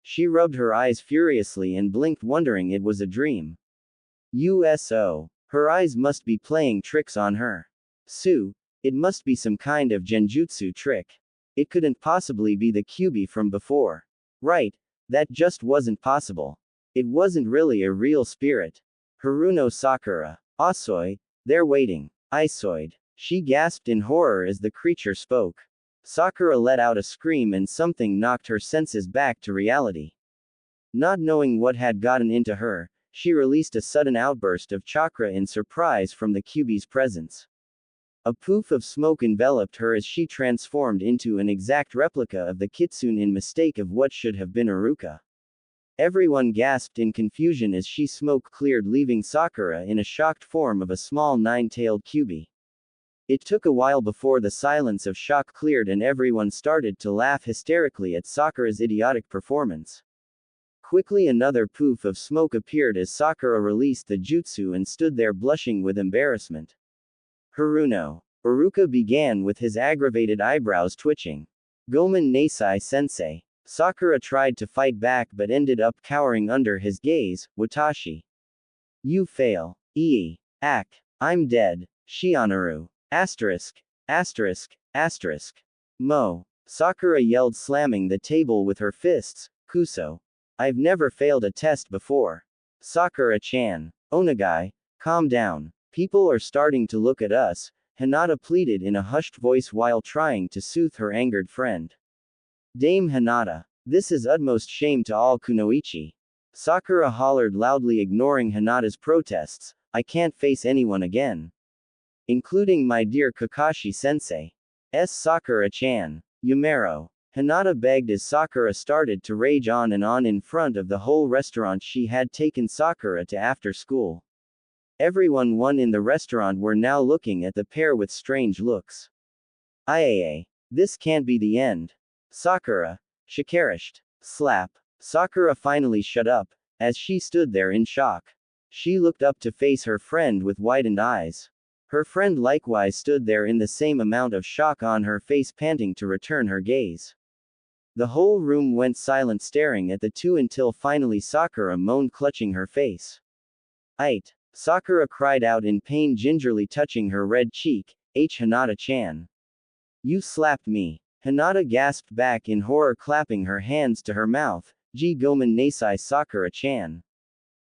She rubbed her eyes furiously and blinked, wondering it was a dream. Her eyes must be playing tricks on her. It must be some kind of genjutsu trick. It couldn't possibly be the Kyuubi from before. Right, that just wasn't possible. It wasn't really a real spirit. Haruno Sakura. Asoi, they're waiting. Isoid. She gasped in horror as the creature spoke. Sakura let out a scream and something knocked her senses back to reality. Not knowing what had gotten into her, she released a sudden outburst of chakra in surprise from the Kyuubi's presence. A poof of smoke enveloped her as she transformed into an exact replica of the kitsune in mistake of what should have been Iruka. Everyone gasped in confusion as she smoke cleared, leaving Sakura in a shocked form of a small nine-tailed Kyuubi. It took a while before the silence of shock cleared and everyone started to laugh hysterically at Sakura's idiotic performance. Quickly another poof of smoke appeared as Sakura released the jutsu and stood there blushing with embarrassment. Haruno. Iruka began with his aggravated eyebrows twitching. Gomen Nasai sensei. Sakura tried to fight back but ended up cowering under his gaze. Watashi. You fail. Ii. Ak. I'm dead. Shionaru. Asterisk. Asterisk. Asterisk. Mo. Sakura yelled, slamming the table with her fists. Kuso. I've never failed a test before. Sakura-chan. Onagai. Calm down. People are starting to look at us, Hinata pleaded in a hushed voice while trying to soothe her angered friend. Dame Hinata. This is utmost shame to all Kunoichi. Sakura hollered loudly, ignoring Hinata's protests. I can't face anyone again. Including my dear Kakashi-sensei. Sakura-chan. Yumero. Hinata begged as Sakura started to rage on in front of the whole restaurant. She had taken Sakura to after school. Everyone in the restaurant were now looking at the pair with strange looks. Iaa. This can't be the end. Sakura. Shikarished. Slap. Sakura finally shut up, as she stood there in shock. She looked up to face her friend with widened eyes. Her friend likewise stood there in the same amount of shock on her face, panting to return her gaze. The whole room went silent, staring at the two until finally Sakura moaned, clutching her face. Ait. Sakura cried out in pain, gingerly touching her red cheek. Hinata-chan. You slapped me. Hinata gasped back in horror, clapping her hands to her mouth. Gomen Nasai Sakura-chan.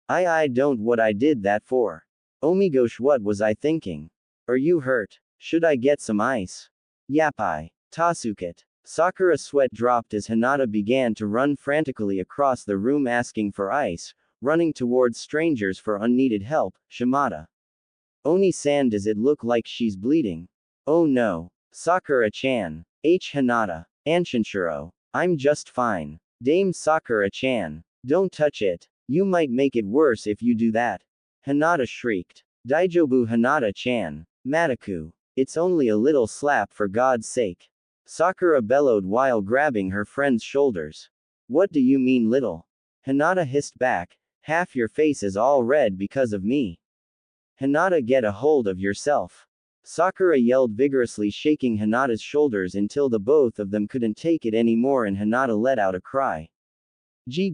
I don't what I did that for. Omigosh, what was I thinking? Are you hurt? Should I get some ice? Yapai. Tasukit. Sakura sweat dropped as Hinata began to run frantically across the room asking for ice, running towards strangers for unneeded help. Shimada. Oni-san, does it look like she's bleeding? Oh no. Sakura-chan. Hinata. Anshinshiro. I'm just fine. Dame Sakura-chan. Don't touch it. You might make it worse if you do that. Hinata shrieked. Daijobu Hinata-chan. Mataku. It's only a little slap, for God's sake. Sakura bellowed while grabbing her friend's shoulders. What do you mean little? Hinata hissed back. Half your face is all red because of me. Hinata, get a hold of yourself. Sakura yelled vigorously, shaking Hinata's shoulders until the both of them couldn't take it anymore and Hinata let out a cry.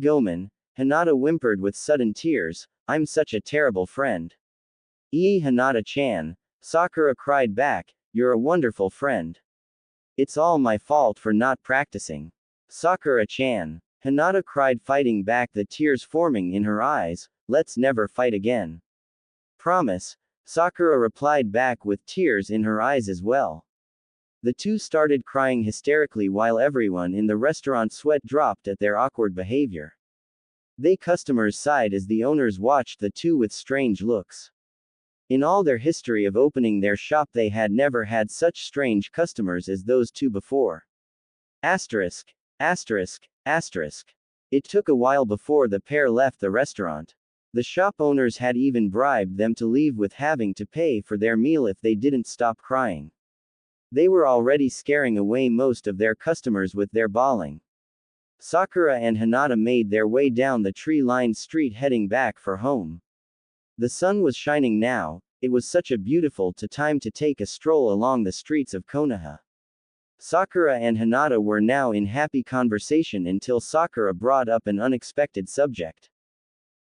Gomen. Hinata whimpered with sudden tears. I'm such a terrible friend. Hinata-chan. Sakura cried back. You're a wonderful friend. It's all my fault for not practicing. Sakura-chan. Hinata cried, fighting back the tears forming in her eyes. Let's never fight again. Promise. Sakura replied back with tears in her eyes as well. The two started crying hysterically while everyone in the restaurant sweat dropped at their awkward behavior. They customers sighed as the owners watched the two with strange looks. In all their history of opening their shop, they had never had such strange customers as those two before. Asterisk. Asterisk. Asterisk. It took a while before the pair left the restaurant. The shop owners had even bribed them to leave with having to pay for their meal if they didn't stop crying. They were already scaring away most of their customers with their bawling. Sakura and Hinata made their way down the tree-lined street, heading back for home. The sun was shining now. It was such a beautiful time to take a stroll along the streets of Konoha. Sakura and Hinata were now in happy conversation until Sakura brought up an unexpected subject.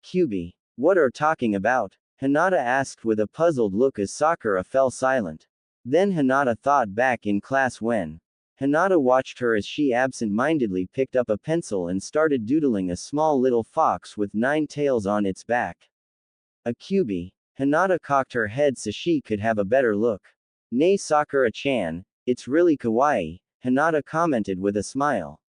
Kyubi. What are talking about? Hinata asked with a puzzled look as Sakura fell silent. Then Hinata thought back in class when Hinata watched her as she absent-mindedly picked up a pencil and started doodling a small little fox with 9 tails on its back. A Kyubi. Hinata cocked her head so she could have a better look. Nay, Sakura-chan, it's really kawaii, Hinata commented with a smile.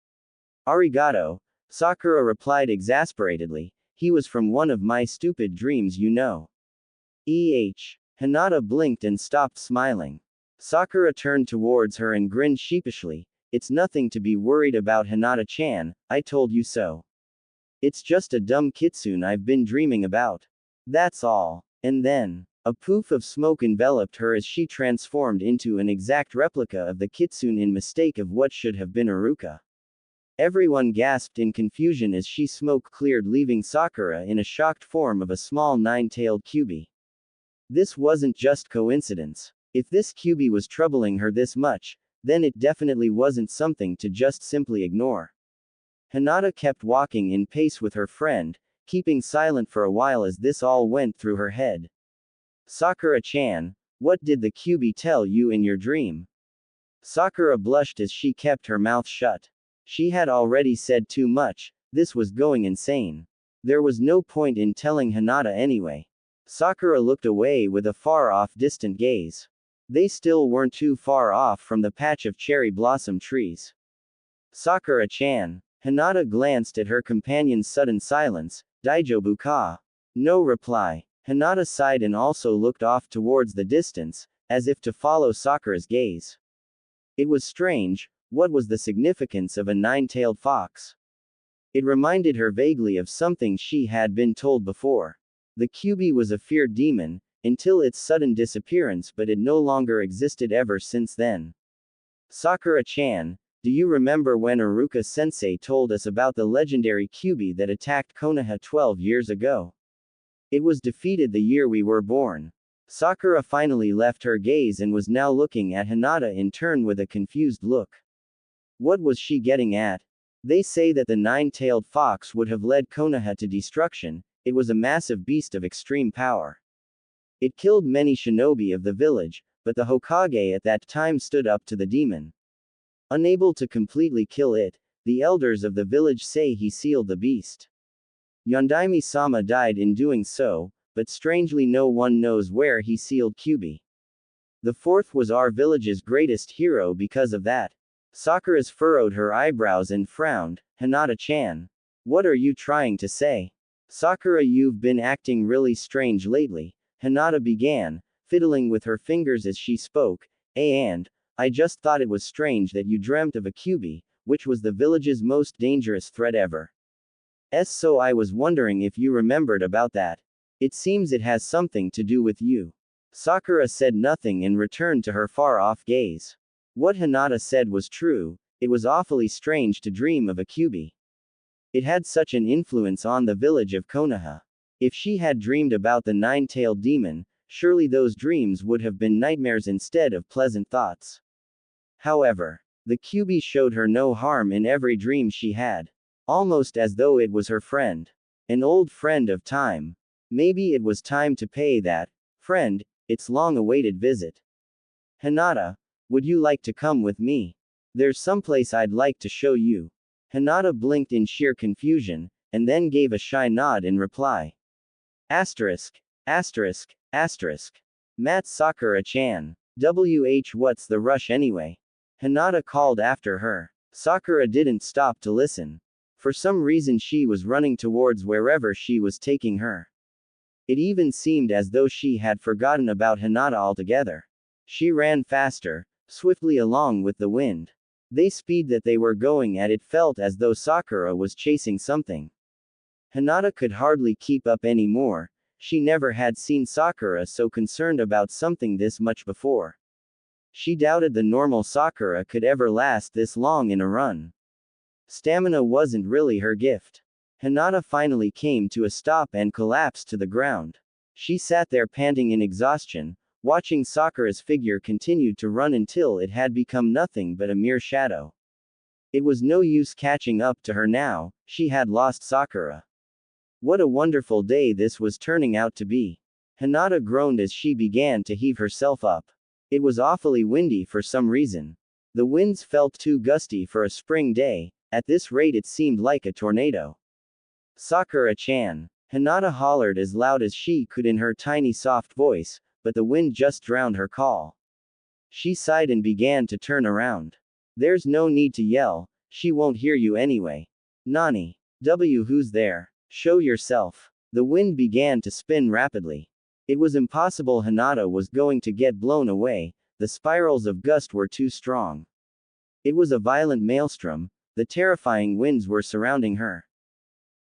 Arigato. Sakura replied exasperatedly. He was from one of my stupid dreams, you know. Hinata blinked and stopped smiling. Sakura turned towards her and grinned sheepishly. It's nothing to be worried about, Hinata-chan, I told you so. It's just a dumb kitsune I've been dreaming about. That's all. And then A poof of smoke enveloped her as she transformed into an exact replica of the kitsune in mistake of what should have been Iruka. Everyone gasped in confusion as she smoke cleared, leaving Sakura in a shocked form of a small nine-tailed Kyuubi. This wasn't just coincidence. If this Kyuubi was troubling her this much, then it definitely wasn't something to just simply ignore. Hinata kept walking in pace with her friend, keeping silent for a while as this all went through her head. Sakura-chan, what did the Kyuubi tell you in your dream? Sakura blushed as she kept her mouth shut. She had already said too much, this was going insane. There was no point in telling Hinata anyway. Sakura looked away with a far-off distant gaze. They still weren't too far off from the patch of cherry blossom trees. Sakura-chan. Hinata glanced at her companion's sudden silence. Daijobu ka? No reply. Hinata sighed and also looked off towards the distance, as if to follow Sakura's gaze. It was strange. What was the significance of a nine-tailed fox? It reminded her vaguely of something she had been told before. The Kyuubi was a feared demon, until its sudden disappearance, but it no longer existed ever since then. Sakura-chan, do you remember when Iruka-sensei told us about the legendary Kyuubi that attacked Konoha 12 years ago? It was defeated the year we were born. Sakura finally left her gaze and was now looking at Hinata in turn with a confused look. What was she getting at? They say that the nine-tailed fox would have led Konoha to destruction. It was a massive beast of extreme power. It killed many shinobi of the village, but the Hokage at that time stood up to the demon. Unable to completely kill it, the elders of the village say he sealed the beast. Yondaime-sama died in doing so, but strangely no one knows where he sealed Kyuubi. The fourth was our village's greatest hero because of that. Sakura furrowed her eyebrows and frowned. Hinata-chan. What are you trying to say? Sakura, you've been acting really strange lately, Hinata began, fiddling with her fingers as she spoke, and I just thought it was strange that you dreamt of a Kyuubi, which was the village's most dangerous threat ever. So I was wondering if you remembered about that. It seems it has something to do with you. Sakura said nothing and returned to her far-off gaze. What Hinata said was true, it was awfully strange to dream of a Kyuubi. It had such an influence on the village of Konoha. If she had dreamed about the nine-tailed demon, surely those dreams would have been nightmares instead of pleasant thoughts. However, the Kyuubi showed her no harm in every dream she had. Almost as though it was her friend. An old friend of time. Maybe it was time to pay that friend its long-awaited visit. Hinata, would you like to come with me? There's someplace I'd like to show you. Hinata blinked in sheer confusion, and then gave a shy nod in reply. Asterisk. Asterisk. Asterisk. Matt Sakura-chan. What's the rush anyway? Hinata called after her. Sakura didn't stop to listen. For some reason she was running towards wherever she was taking her. It even seemed as though she had forgotten about Hinata altogether. She ran faster, swiftly along with the wind. The speed that they were going at, it felt as though Sakura was chasing something. Hinata could hardly keep up anymore. She never had seen Sakura so concerned about something this much before. She doubted the normal Sakura could ever last this long in a run. Stamina wasn't really her gift. Hinata finally came to a stop and collapsed to the ground. She sat there panting in exhaustion, watching Sakura's figure continue to run until it had become nothing but a mere shadow. It was no use catching up to her now, she had lost Sakura. What a wonderful day this was turning out to be. Hinata groaned as she began to heave herself up. It was awfully windy for some reason. The winds felt too gusty for a spring day. At this rate it seemed like a tornado. Sakura-chan. Hinata hollered as loud as she could in her tiny soft voice, but the wind just drowned her call. She sighed and began to turn around. There's no need to yell, she won't hear you anyway. Nani? Who's there? Show yourself. The wind began to spin rapidly. It was impossible Hinata was going to get blown away, the spirals of gust were too strong. It was a violent maelstrom, the terrifying winds were surrounding her.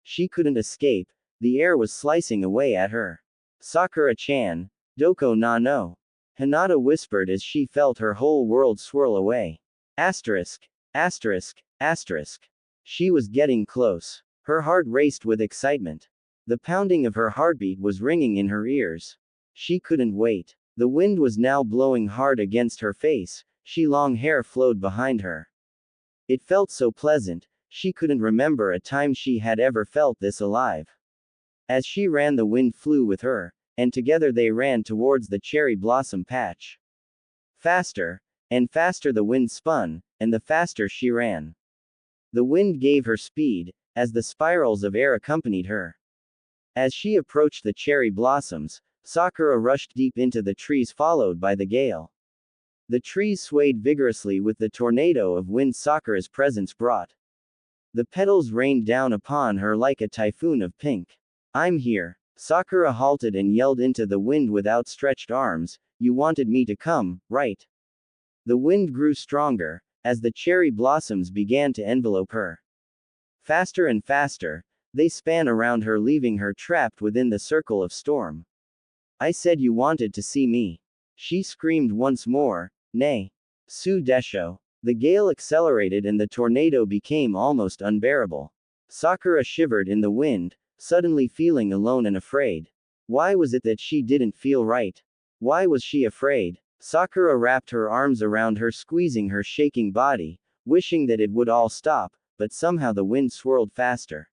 She couldn't escape, the air was slicing away at her. Sakura-chan, Doko na no. Hinata whispered as she felt her whole world swirl away. Asterisk. Asterisk. Asterisk. She was getting close. Her heart raced with excitement. The pounding of her heartbeat was ringing in her ears. She couldn't wait. The wind was now blowing hard against her face, long hair flowed behind her. It felt so pleasant, she couldn't remember a time she had ever felt this alive. As she ran, the wind flew with her, and together they ran towards the cherry blossom patch. Faster, and faster the wind spun, and the faster she ran. The wind gave her speed, as the spirals of air accompanied her. As she approached the cherry blossoms, Sakura rushed deep into the trees, followed by the gale. The trees swayed vigorously with the tornado of wind Sakura's presence brought. The petals rained down upon her like a typhoon of pink. I'm here. Sakura halted and yelled into the wind with outstretched arms, you wanted me to come, right? The wind grew stronger, as the cherry blossoms began to envelope her. Faster and faster, they span around her, leaving her trapped within the circle of storm. I said you wanted to see me. She screamed once more, nay. Su desho. The gale accelerated and the tornado became almost unbearable. Sakura shivered in the wind, suddenly feeling alone and afraid. Why was it that she didn't feel right? Why was she afraid? Sakura wrapped her arms around her, squeezing her shaking body, wishing that it would all stop, but somehow the wind swirled faster.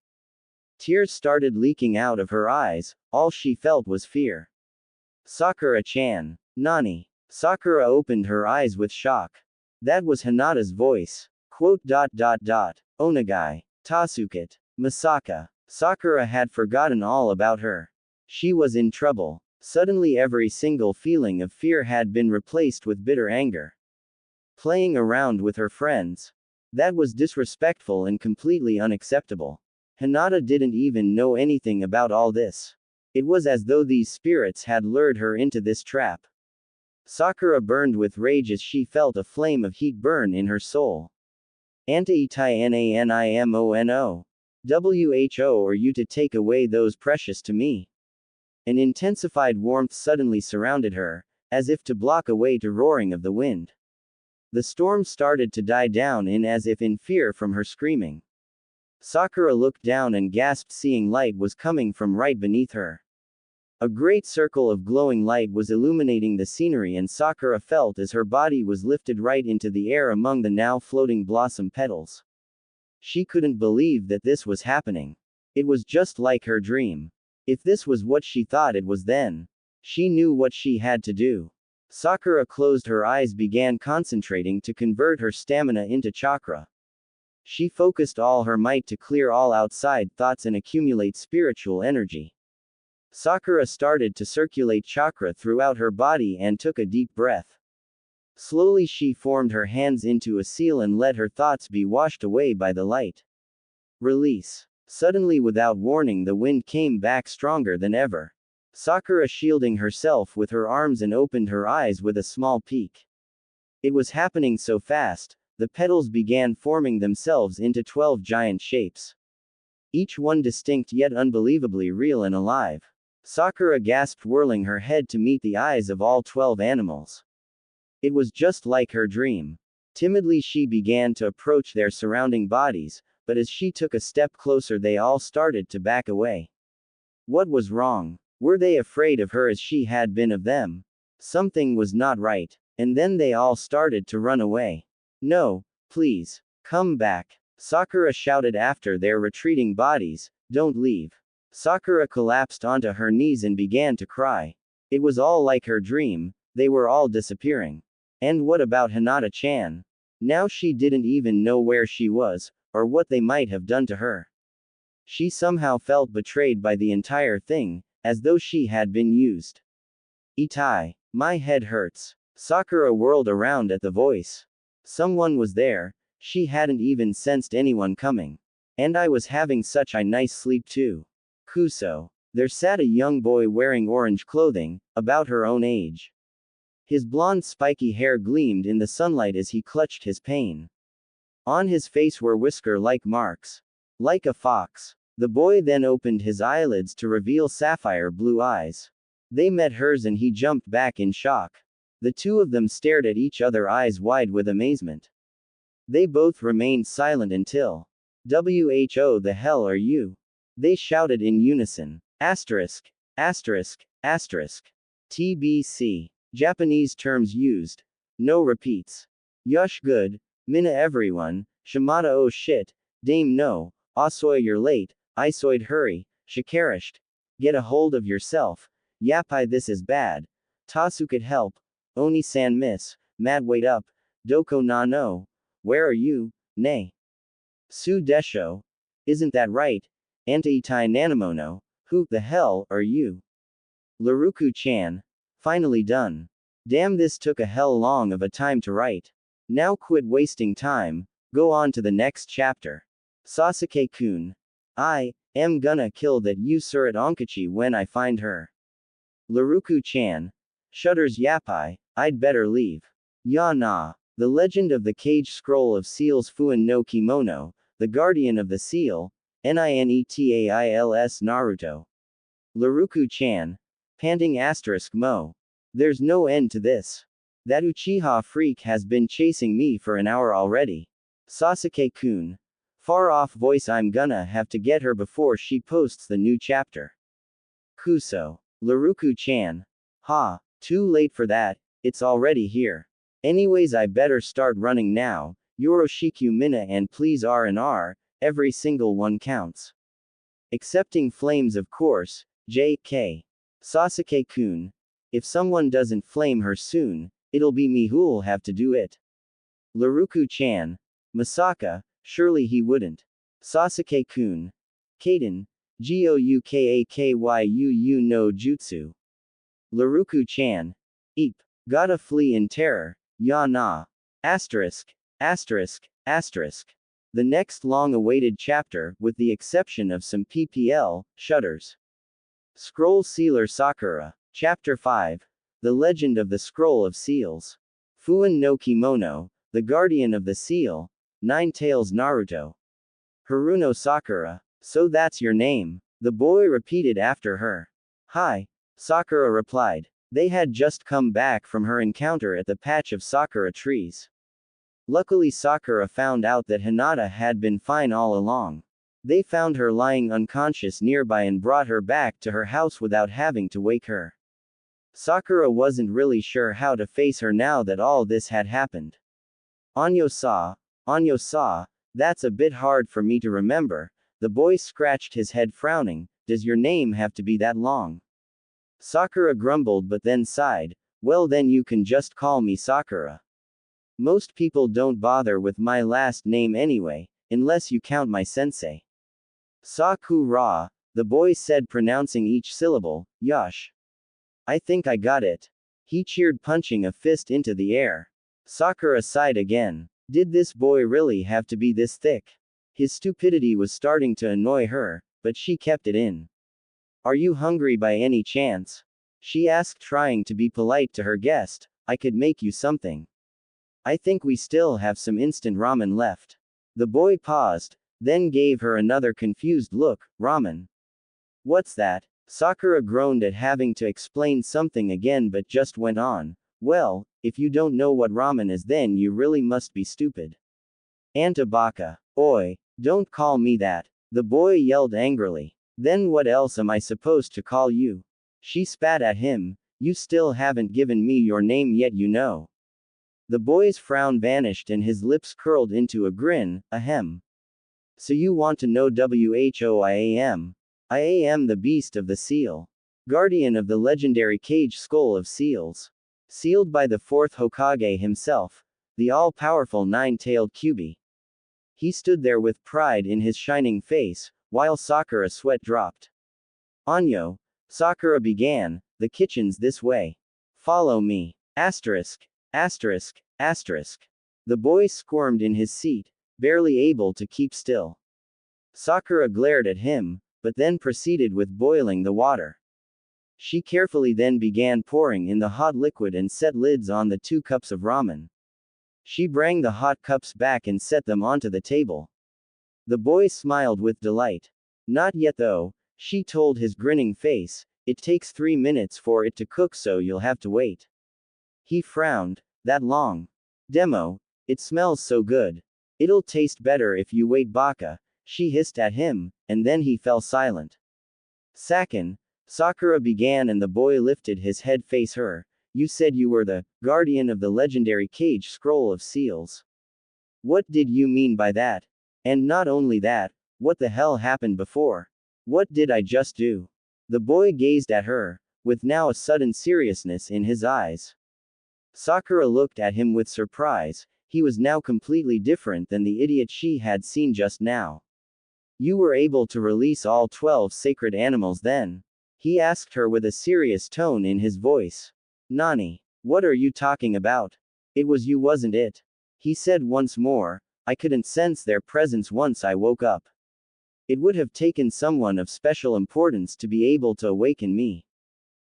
Tears started leaking out of her eyes, all she felt was fear. Sakura-chan. Nani? Sakura opened her eyes with shock. That was Hinata's voice. Onagai. Tasukit. Masaka. Sakura had forgotten all about her. She was in trouble. Suddenly every single feeling of fear had been replaced with bitter anger. Playing around with her friends. That was disrespectful and completely unacceptable. Hinata didn't even know anything about all this. It was as though these spirits had lured her into this trap. Sakura burned with rage as she felt a flame of heat burn in her soul. Anti-Nanimono. Who are you to take away those precious to me? An intensified warmth suddenly surrounded her, as if to block away the roaring of the wind. The storm started to die down as if in fear from her screaming. Sakura looked down and gasped, seeing light was coming from right beneath her. A great circle of glowing light was illuminating the scenery, and Sakura felt as her body was lifted right into the air among the now floating blossom petals. She couldn't believe that this was happening. It was just like her dream. If this was what she thought it was, then she knew what she had to do. Sakura closed her eyes, began concentrating to convert her stamina into chakra. She focused all her might to clear all outside thoughts and accumulate spiritual energy. Sakura started to circulate chakra throughout her body and took a deep breath. Slowly she formed her hands into a seal and let her thoughts be washed away by the light. Release. Suddenly, without warning, the wind came back stronger than ever. Sakura shielding herself with her arms and opened her eyes with a small peek. It was happening so fast, the petals began forming themselves into 12 giant shapes. Each one distinct yet unbelievably real and alive. Sakura gasped, whirling her head to meet the eyes of all 12 animals. It was just like her dream. Timidly she began to approach their surrounding bodies, but as she took a step closer they all started to back away. What was wrong? Were they afraid of her as she had been of them? Something was not right. And then they all started to run away. No, please, come back. Sakura shouted after their retreating bodies, don't leave. Sakura collapsed onto her knees and began to cry. It was all like her dream, they were all disappearing. And what about Hinata-chan? Now she didn't even know where she was, or what they might have done to her. She somehow felt betrayed by the entire thing, as though she had been used. Itai. My head hurts. Sakura whirled around at the voice. Someone was there, she hadn't even sensed anyone coming. And I was having such a nice sleep too. Kuso. There sat a young boy wearing orange clothing, about her own age. His blonde spiky hair gleamed in the sunlight as he clutched his pain. On his face were whisker-like marks. Like a fox. The boy then opened his eyelids to reveal sapphire blue eyes. They met hers and he jumped back in shock. The two of them stared at each other, eyes wide with amazement. They both remained silent until. "Who the hell are you?" They shouted in unison. Asterisk. Asterisk. Asterisk. TBC. Japanese terms used. No repeats. Yush good. Mina everyone. Shimada oh shit. Dame no. Osoy you're late. Isoid hurry. Shikarished. Get a hold of yourself. Yapai this is bad. Tasukit help. Oni-san miss. Mad wait up. Doko na no. Where are you? Nay. Su desho. Isn't that right? Anti-itai nanamono. Who the hell are you? Laruku-chan. Finally done. Damn, this took a hell long of a time to write. Now quit wasting time. Go on to the next chapter. Sasuke-kun. I am gonna kill that usurate Onkachi when I find her. Laruku-chan. Shudders yapai, I'd better leave. Ya na. The Legend of the Cage Scroll of Seals Fuin no Kimono, the Guardian of the Seal, Ninetails Naruto. Laruku-chan. Panting asterisk mo. There's no end to this. That Uchiha freak has been chasing me for an hour already. Sasuke-kun. Far off voice, I'm gonna have to get her before she posts the new chapter. Kuso. Laruku-chan. Ha, too late for that, it's already here. Anyways, I better start running now. Yoroshiku Mina and please R&R, every single one counts. Excepting flames of course, JK. Sasuke-kun. If someone doesn't flame her soon, it'll be me who'll have to do it. Laruku-chan. Masaka, surely he wouldn't. Sasuke-kun. Kaden. Goukakyu no jutsu. Laruku-chan. Eep. Gotta flee in terror. Ya na. Asterisk. Asterisk. Asterisk. The next long-awaited chapter, with the exception of some PPL, shudders. Scroll Sealer Sakura. Chapter 5. The Legend of the Scroll of Seals. Fuin no Kimono, the Guardian of the Seal, Nine Tails Naruto. Haruno Sakura. So that's your name? The boy repeated after her. Hi. Sakura replied. They had just come back from her encounter at the patch of sakura trees. Luckily, Sakura found out that Hinata had been fine all along. They found her lying unconscious nearby and brought her back to her house without having to wake her. Sakura wasn't really sure how to face her now that all this had happened. Anyo-sa, that's a bit hard for me to remember. The boy scratched his head frowning. Does your name have to be that long? Sakura grumbled but then sighed. Well then you can just call me Sakura. Most people don't bother with my last name anyway, unless you count my sensei. Sakura, the boy said, pronouncing each syllable. Yosh. I think I got it. He cheered, punching a fist into the air. Sakura sighed again. Did this boy really have to be this thick? His stupidity was starting to annoy her, but she kept it in. Are you hungry by any chance? She asked, trying to be polite to her guest. I could make you something. I think we still have some instant ramen left. The boy paused, then gave her another confused look. Ramen? What's that? Sakura groaned at having to explain something again but just went on. Well, if you don't know what ramen is, then you really must be stupid. Antabaka. Oi, don't call me that. The boy yelled angrily. Then what else am I supposed to call you? She spat at him. You still haven't given me your name yet, you know. The boy's frown vanished and his lips curled into a grin. Ahem. So you want to know who I am? I am the beast of the seal. Guardian of the legendary cage skull of seals. Sealed by the fourth Hokage himself, the all-powerful nine-tailed Kyuubi. He stood there with pride in his shining face, while Sakura's sweat dropped. Anyo, Sakura began, the kitchen's this way. Follow me. Asterisk. Asterisk. Asterisk. The boy squirmed in his seat, barely able to keep still. Sakura glared at him, but then proceeded with boiling the water. She carefully then began pouring in the hot liquid and set lids on the 2 cups of ramen. She brought the hot cups back and set them onto the table. The boy smiled with delight. Not yet though, she told his grinning face. It takes 3 minutes for it to cook, so you'll have to wait. He frowned. That long? Demo. It smells so good. It'll taste better if you wait, Baka. She hissed at him, and then he fell silent. Sakin. Sakura began, and the boy lifted his head face her. You said you were the guardian of the legendary cage scroll of seals. What did you mean by that? And not only that, what the hell happened before? What did I just do? The boy gazed at her, with now a sudden seriousness in his eyes. Sakura looked at him with surprise. He was now completely different than the idiot she had seen just now. You were able to release all 12 sacred animals then? He asked her with a serious tone in his voice. Nani? What are you talking about? It was you, wasn't it? He said once more. I couldn't sense their presence once I woke up. It would have taken someone of special importance to be able to awaken me.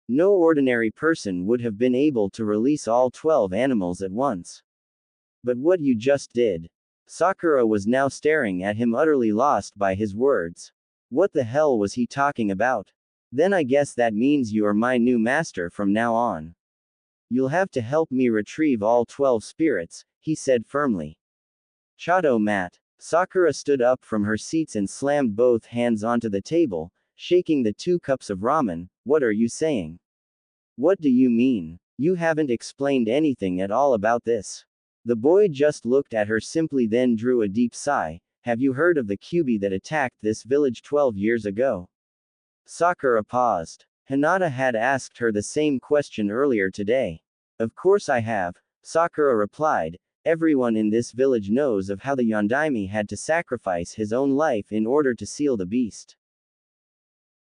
No ordinary person would have been able to release all 12 animals at once. But what you just did. Sakura was now staring at him, utterly lost by his words. What the hell was he talking about? Then I guess that means you are my new master from now on. You'll have to help me retrieve all 12 spirits, he said firmly. Chato Mat. Sakura stood up from her seats and slammed both hands onto the table, shaking the 2 cups of ramen. What are you saying? What do you mean? You haven't explained anything at all about this. The boy just looked at her simply, then drew a deep sigh. Have you heard of the Kyuubi that attacked this village 12 years ago? Sakura paused. Hinata had asked her the same question earlier today. Of course I have, Sakura replied. Everyone in this village knows of how the Yondaime had to sacrifice his own life in order to seal the beast.